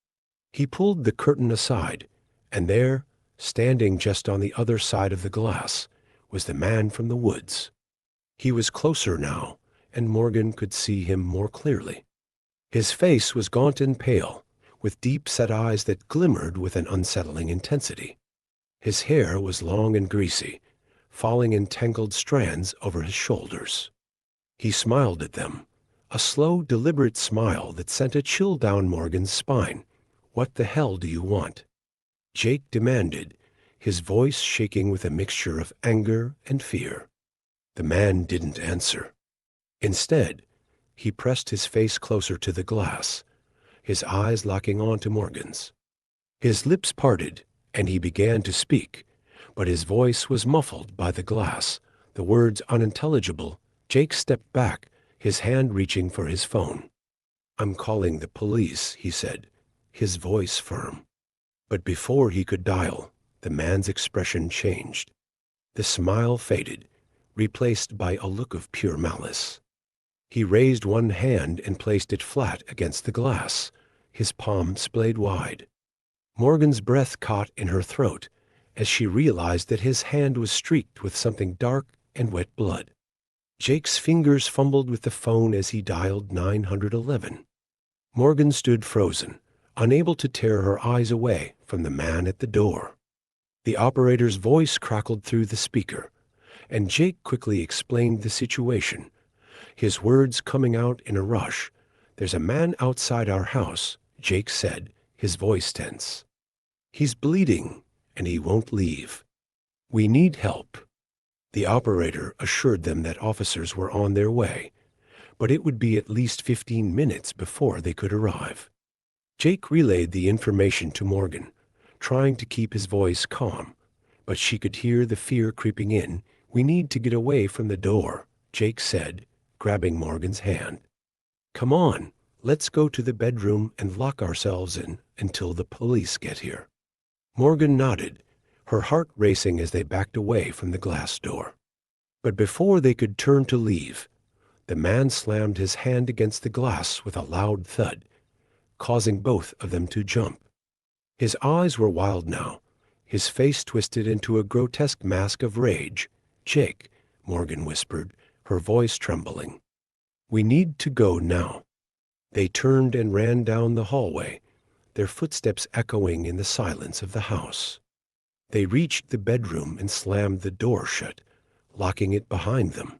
He pulled the curtain aside, and there, standing just on the other side of the glass, was the man from the woods. He was closer now, and Morgan could see him more clearly. His face was gaunt and pale, with deep-set eyes that glimmered with an unsettling intensity. His hair was long and greasy, falling in tangled strands over his shoulders. He smiled at them, a slow, deliberate smile that sent a chill down Morgan's spine. "What the hell do you want?" Jake demanded, his voice shaking with a mixture of anger and fear. The man didn't answer. Instead, he pressed his face closer to the glass, his eyes locking onto Morgan's. His lips parted, and he began to speak, but his voice was muffled by the glass, the words unintelligible. Jake stepped back, his hand reaching for his phone. "I'm calling the police," he said, his voice firm. But before he could dial, the man's expression changed. The smile faded, replaced by a look of pure malice. He raised one hand and placed it flat against the glass, his palm splayed wide. Morgan's breath caught in her throat as she realized that his hand was streaked with something dark and wet blood. Jake's fingers fumbled with the phone as he dialed 911. Morgan stood frozen, unable to tear her eyes away from the man at the door. The operator's voice crackled through the speaker, and Jake quickly explained the situation, his words coming out in a rush. "There's a man outside our house," Jake said, his voice tense. "He's bleeding, and he won't leave. We need help." The operator assured them that officers were on their way, but it would be at least 15 minutes before they could arrive. Jake relayed the information to Morgan, trying to keep his voice calm, but she could hear the fear creeping in. "We need to get away from the door," Jake said, grabbing Morgan's hand. "Come on, let's go to the bedroom and lock ourselves in until the police get here." Morgan nodded, her heart racing as they backed away from the glass door. But before they could turn to leave, the man slammed his hand against the glass with a loud thud, causing both of them to jump. His eyes were wild now, his face twisted into a grotesque mask of rage. "Jake," Morgan whispered, her voice trembling. "We need to go now." They turned and ran down the hallway, their footsteps echoing in the silence of the house. They reached the bedroom and slammed the door shut, locking it behind them.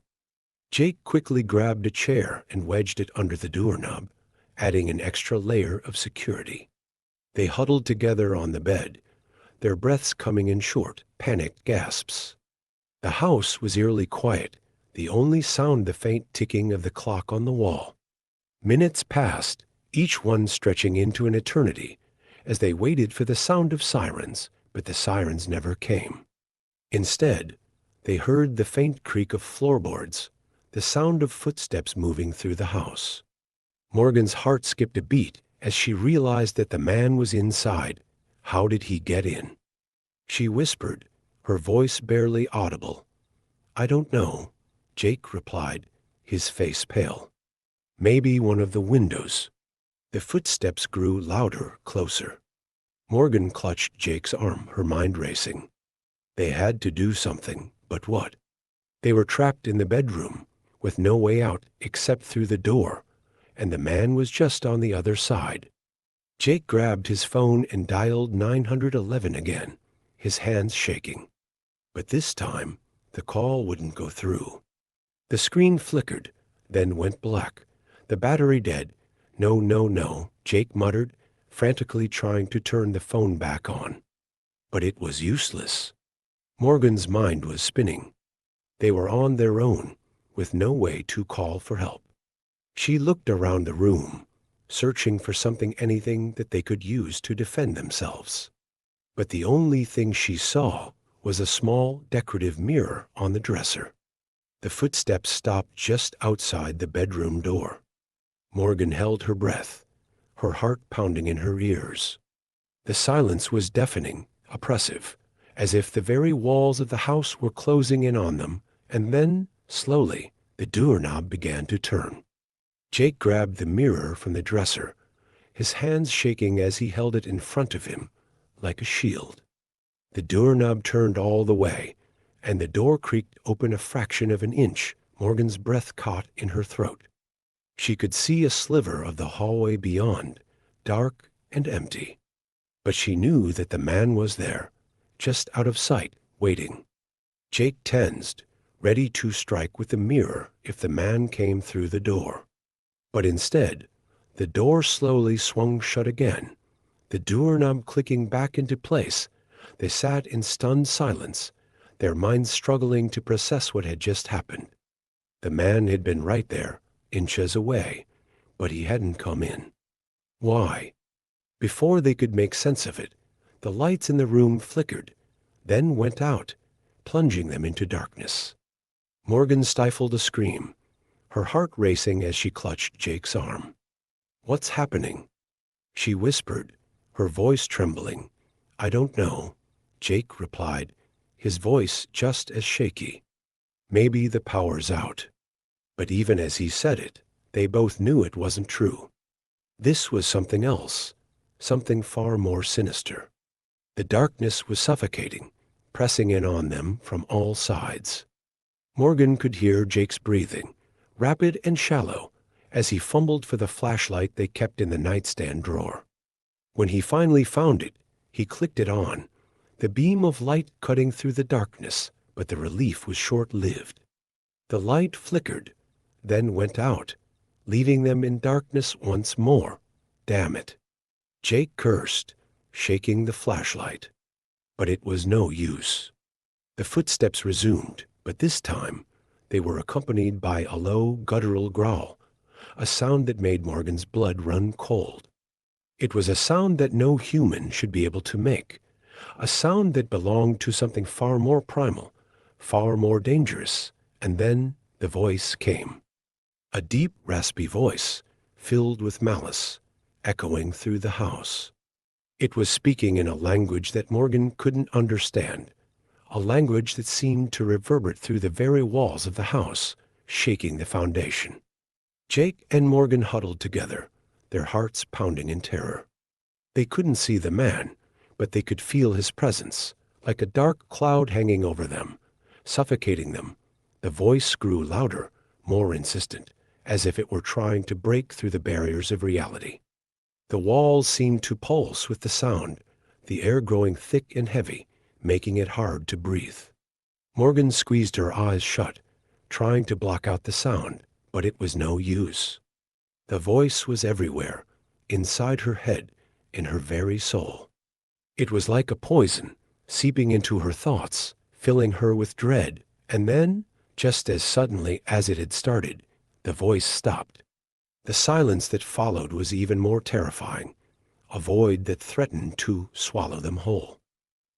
Jake quickly grabbed a chair and wedged it under the doorknob, adding an extra layer of security. They huddled together on the bed, their breaths coming in short, panicked gasps. The house was eerily quiet, the only sound the faint ticking of the clock on the wall. Minutes passed, each one stretching into an eternity, as they waited for the sound of sirens, but the sirens never came. Instead, they heard the faint creak of floorboards, the sound of footsteps moving through the house. Morgan's heart skipped a beat as she realized that the man was inside. How did he get in? She whispered, her voice barely audible. "I don't know," Jake replied, his face pale. "Maybe one of the windows." The footsteps grew louder, closer. Morgan clutched Jake's arm, her mind racing. They had to do something, but what? They were trapped in the bedroom, with no way out except through the door, and the man was just on the other side. Jake grabbed his phone and dialed 911 again, his hands shaking. But this time, the call wouldn't go through. The screen flickered, then went black. The battery dead. "No, no, no," Jake muttered, frantically trying to turn the phone back on. But it was useless. Morgan's mind was spinning. They were on their own, with no way to call for help. She looked around the room, searching for anything that they could use to defend themselves. But the only thing she saw was a small decorative mirror on the dresser. The footsteps stopped just outside the bedroom door. Morgan held her breath, her heart pounding in her ears. The silence was deafening, oppressive, as if the very walls of the house were closing in on them, and then, slowly, the doorknob began to turn. Jake grabbed the mirror from the dresser, his hands shaking as he held it in front of him, like a shield. The doorknob turned all the way, and the door creaked open a fraction of an inch. Morgan's breath caught in her throat. She could see a sliver of the hallway beyond, dark and empty. But she knew that the man was there, just out of sight, waiting. Jake tensed, ready to strike with the mirror if the man came through the door. But instead, the door slowly swung shut again, the doorknob clicking back into place. They sat in stunned silence, their minds struggling to process what had just happened. The man had been right there, inches away, but he hadn't come in. Why? Before they could make sense of it, the lights in the room flickered, then went out, plunging them into darkness. Morgan stifled a scream, her heart racing as she clutched Jake's arm. "What's happening?" she whispered, her voice trembling. "I don't know," Jake replied, his voice just as shaky. "Maybe the power's out." But even as he said it, they both knew it wasn't true. This was something else, something far more sinister. The darkness was suffocating, pressing in on them from all sides. Morgan could hear Jake's breathing, rapid and shallow, as he fumbled for the flashlight they kept in the nightstand drawer. When he finally found it, he clicked it on, the beam of light cutting through the darkness, but the relief was short-lived. The light flickered, then went out, leaving them in darkness once more. Damn it. Jake cursed, shaking the flashlight. But it was no use. The footsteps resumed, but this time they were accompanied by a low, guttural growl, a sound that made Morgan's blood run cold. It was a sound that no human should be able to make, a sound that belonged to something far more primal, far more dangerous. And then the voice came. A deep, raspy voice, filled with malice, echoing through the house. It was speaking in a language that Morgan couldn't understand, a language that seemed to reverberate through the very walls of the house, shaking the foundation. Jake and Morgan huddled together, their hearts pounding in terror. They couldn't see the man, but they could feel his presence, like a dark cloud hanging over them, suffocating them. The voice grew louder, more insistent, as if it were trying to break through the barriers of reality. The walls seemed to pulse with the sound, the air growing thick and heavy, making it hard to breathe. Morgan squeezed her eyes shut, trying to block out the sound, but it was no use. The voice was everywhere, inside her head, in her very soul. It was like a poison, seeping into her thoughts, filling her with dread, and then, just as suddenly as it had started, the voice stopped. The silence that followed was even more terrifying, a void that threatened to swallow them whole.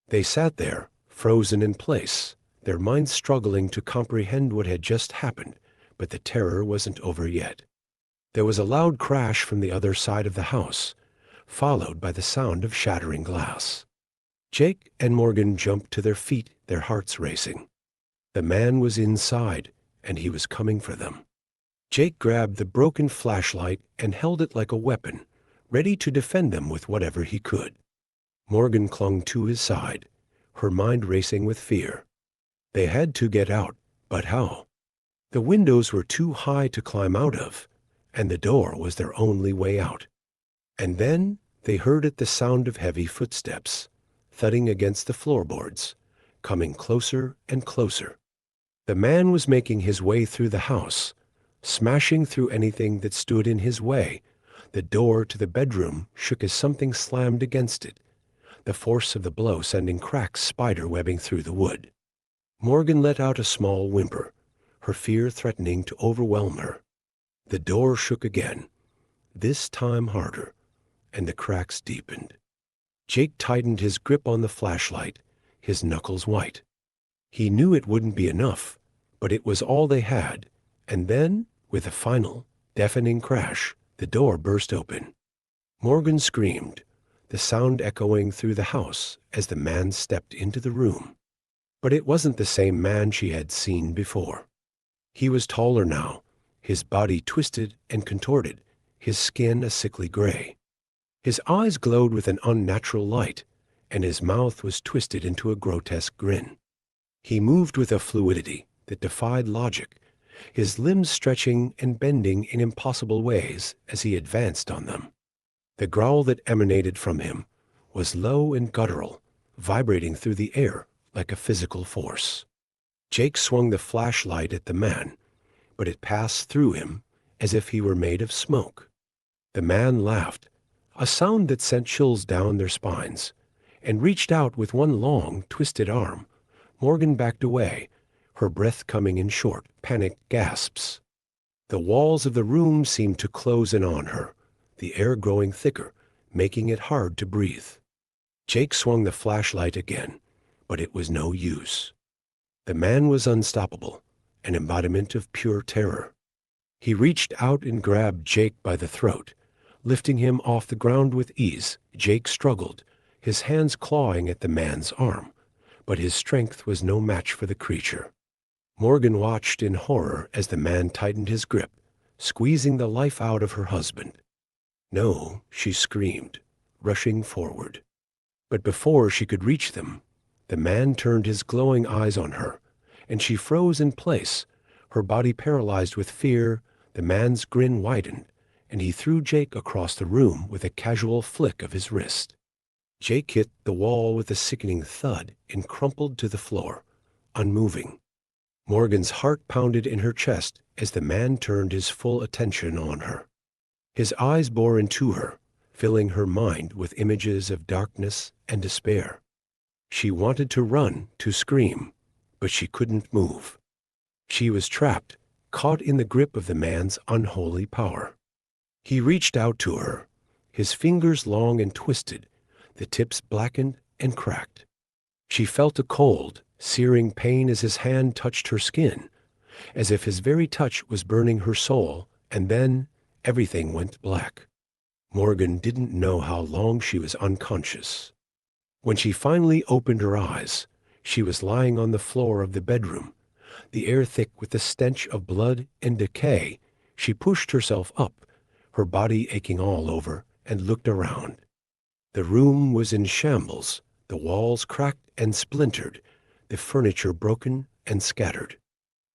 They sat there, frozen in place, their minds struggling to comprehend what had just happened, but the terror wasn't over yet. There was a loud crash from the other side of the house, followed by the sound of shattering glass. Jake and Morgan jumped to their feet, their hearts racing. The man was inside, and he was coming for them. Jake grabbed the broken flashlight and held it like a weapon, ready to defend them with whatever he could. Morgan clung to his side, her mind racing with fear. They had to get out, but how? The windows were too high to climb out of, and the door was their only way out. And then they heard the sound of heavy footsteps, thudding against the floorboards, coming closer and closer. The man was making his way through the house, smashing through anything that stood in his way. The door to the bedroom shook as something slammed against it, the force of the blow sending cracks spider-webbing through the wood. Morgan let out a small whimper, her fear threatening to overwhelm her. The door shook again, this time harder, and the cracks deepened. Jake tightened his grip on the flashlight, his knuckles white. He knew it wouldn't be enough, but it was all they had, and then, with a final, deafening crash, the door burst open. Morgan screamed, the sound echoing through the house as the man stepped into the room. But it wasn't the same man she had seen before. He was taller now, his body twisted and contorted, his skin a sickly gray. His eyes glowed with an unnatural light, and his mouth was twisted into a grotesque grin. He moved with a fluidity that defied logic, his limbs stretching and bending in impossible ways as he advanced on them. The growl that emanated from him was low and guttural, vibrating through the air like a physical force. Jake swung the flashlight at the man, but it passed through him as if he were made of smoke. The man laughed, a sound that sent chills down their spines, and reached out with one long, twisted arm. Morgan backed away, her breath coming in short, panicked gasps. The walls of the room seemed to close in on her, the air growing thicker, making it hard to breathe. Jake swung the flashlight again, but it was no use. The man was unstoppable, an embodiment of pure terror. He reached out and grabbed Jake by the throat, lifting him off the ground with ease. Jake struggled, his hands clawing at the man's arm, but his strength was no match for the creature. Morgan watched in horror as the man tightened his grip, squeezing the life out of her husband. "No," she screamed, rushing forward. But before she could reach them, the man turned his glowing eyes on her, and she froze in place, her body paralyzed with fear. The man's grin widened, and he threw Jake across the room with a casual flick of his wrist. Jake hit the wall with a sickening thud and crumpled to the floor, unmoving. Morgan's heart pounded in her chest as the man turned his full attention on her. His eyes bore into her, filling her mind with images of darkness and despair. She wanted to run, to scream, but she couldn't move. She was trapped, caught in the grip of the man's unholy power. He reached out to her, his fingers long and twisted, the tips blackened and cracked. She felt a cold, searing pain as his hand touched her skin, as if his very touch was burning her soul, and then everything went black. Morgan didn't know how long she was unconscious. When she finally opened her eyes, she was lying on the floor of the bedroom, the air thick with the stench of blood and decay. She pushed herself up, her body aching all over, and looked around. The room was in shambles, the walls cracked and splintered, the furniture broken and scattered.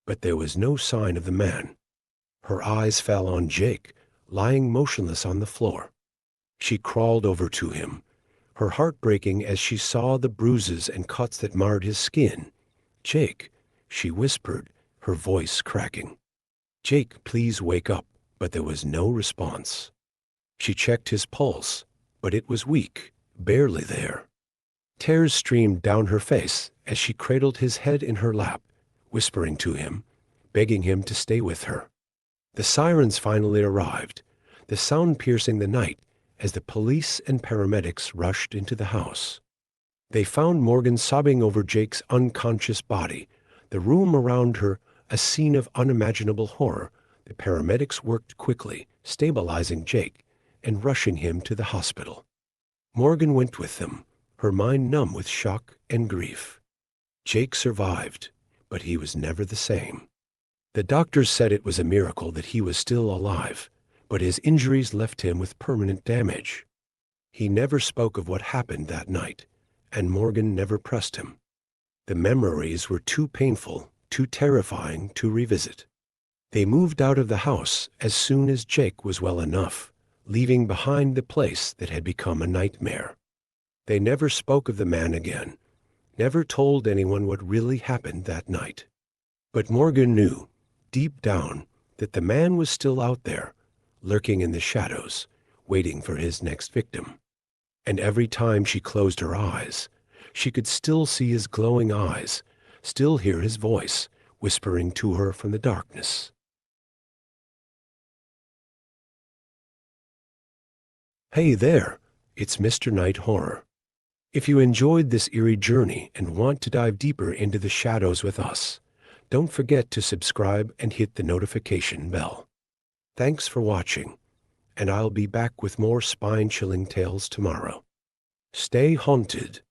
But there was no sign of the man. Her eyes fell on Jake, lying motionless on the floor. She crawled over to him, her heart breaking as she saw the bruises and cuts that marred his skin. "Jake," she whispered, her voice cracking. "Jake, please wake up." But there was no response. She checked his pulse, but it was weak, barely there. Tears streamed down her face as she cradled his head in her lap, whispering to him, begging him to stay with her. The sirens finally arrived, the sound piercing the night as the police and paramedics rushed into the house. They found Morgan sobbing over Jake's unconscious body, the room around her a scene of unimaginable horror, The paramedics worked quickly, stabilizing Jake and rushing him to the hospital. Morgan went with them, her mind numb with shock and grief. Jake survived, but he was never the same. The doctors said it was a miracle that he was still alive, but his injuries left him with permanent damage. He never spoke of what happened that night, and Morgan never pressed him. The memories were too painful, too terrifying to revisit. They moved out of the house as soon as Jake was well enough, leaving behind the place that had become a nightmare. They never spoke of the man again, never told anyone what really happened that night. But Morgan knew, deep down, that the man was still out there, lurking in the shadows, waiting for his next victim. And every time she closed her eyes, she could still see his glowing eyes, still hear his voice, whispering to her from the darkness. Hey there, it's Mr. Night Horror. If you enjoyed this eerie journey and want to dive deeper into the shadows with us, don't forget to subscribe and hit the notification bell. Thanks for watching, and I'll be back with more spine-chilling tales tomorrow. Stay haunted.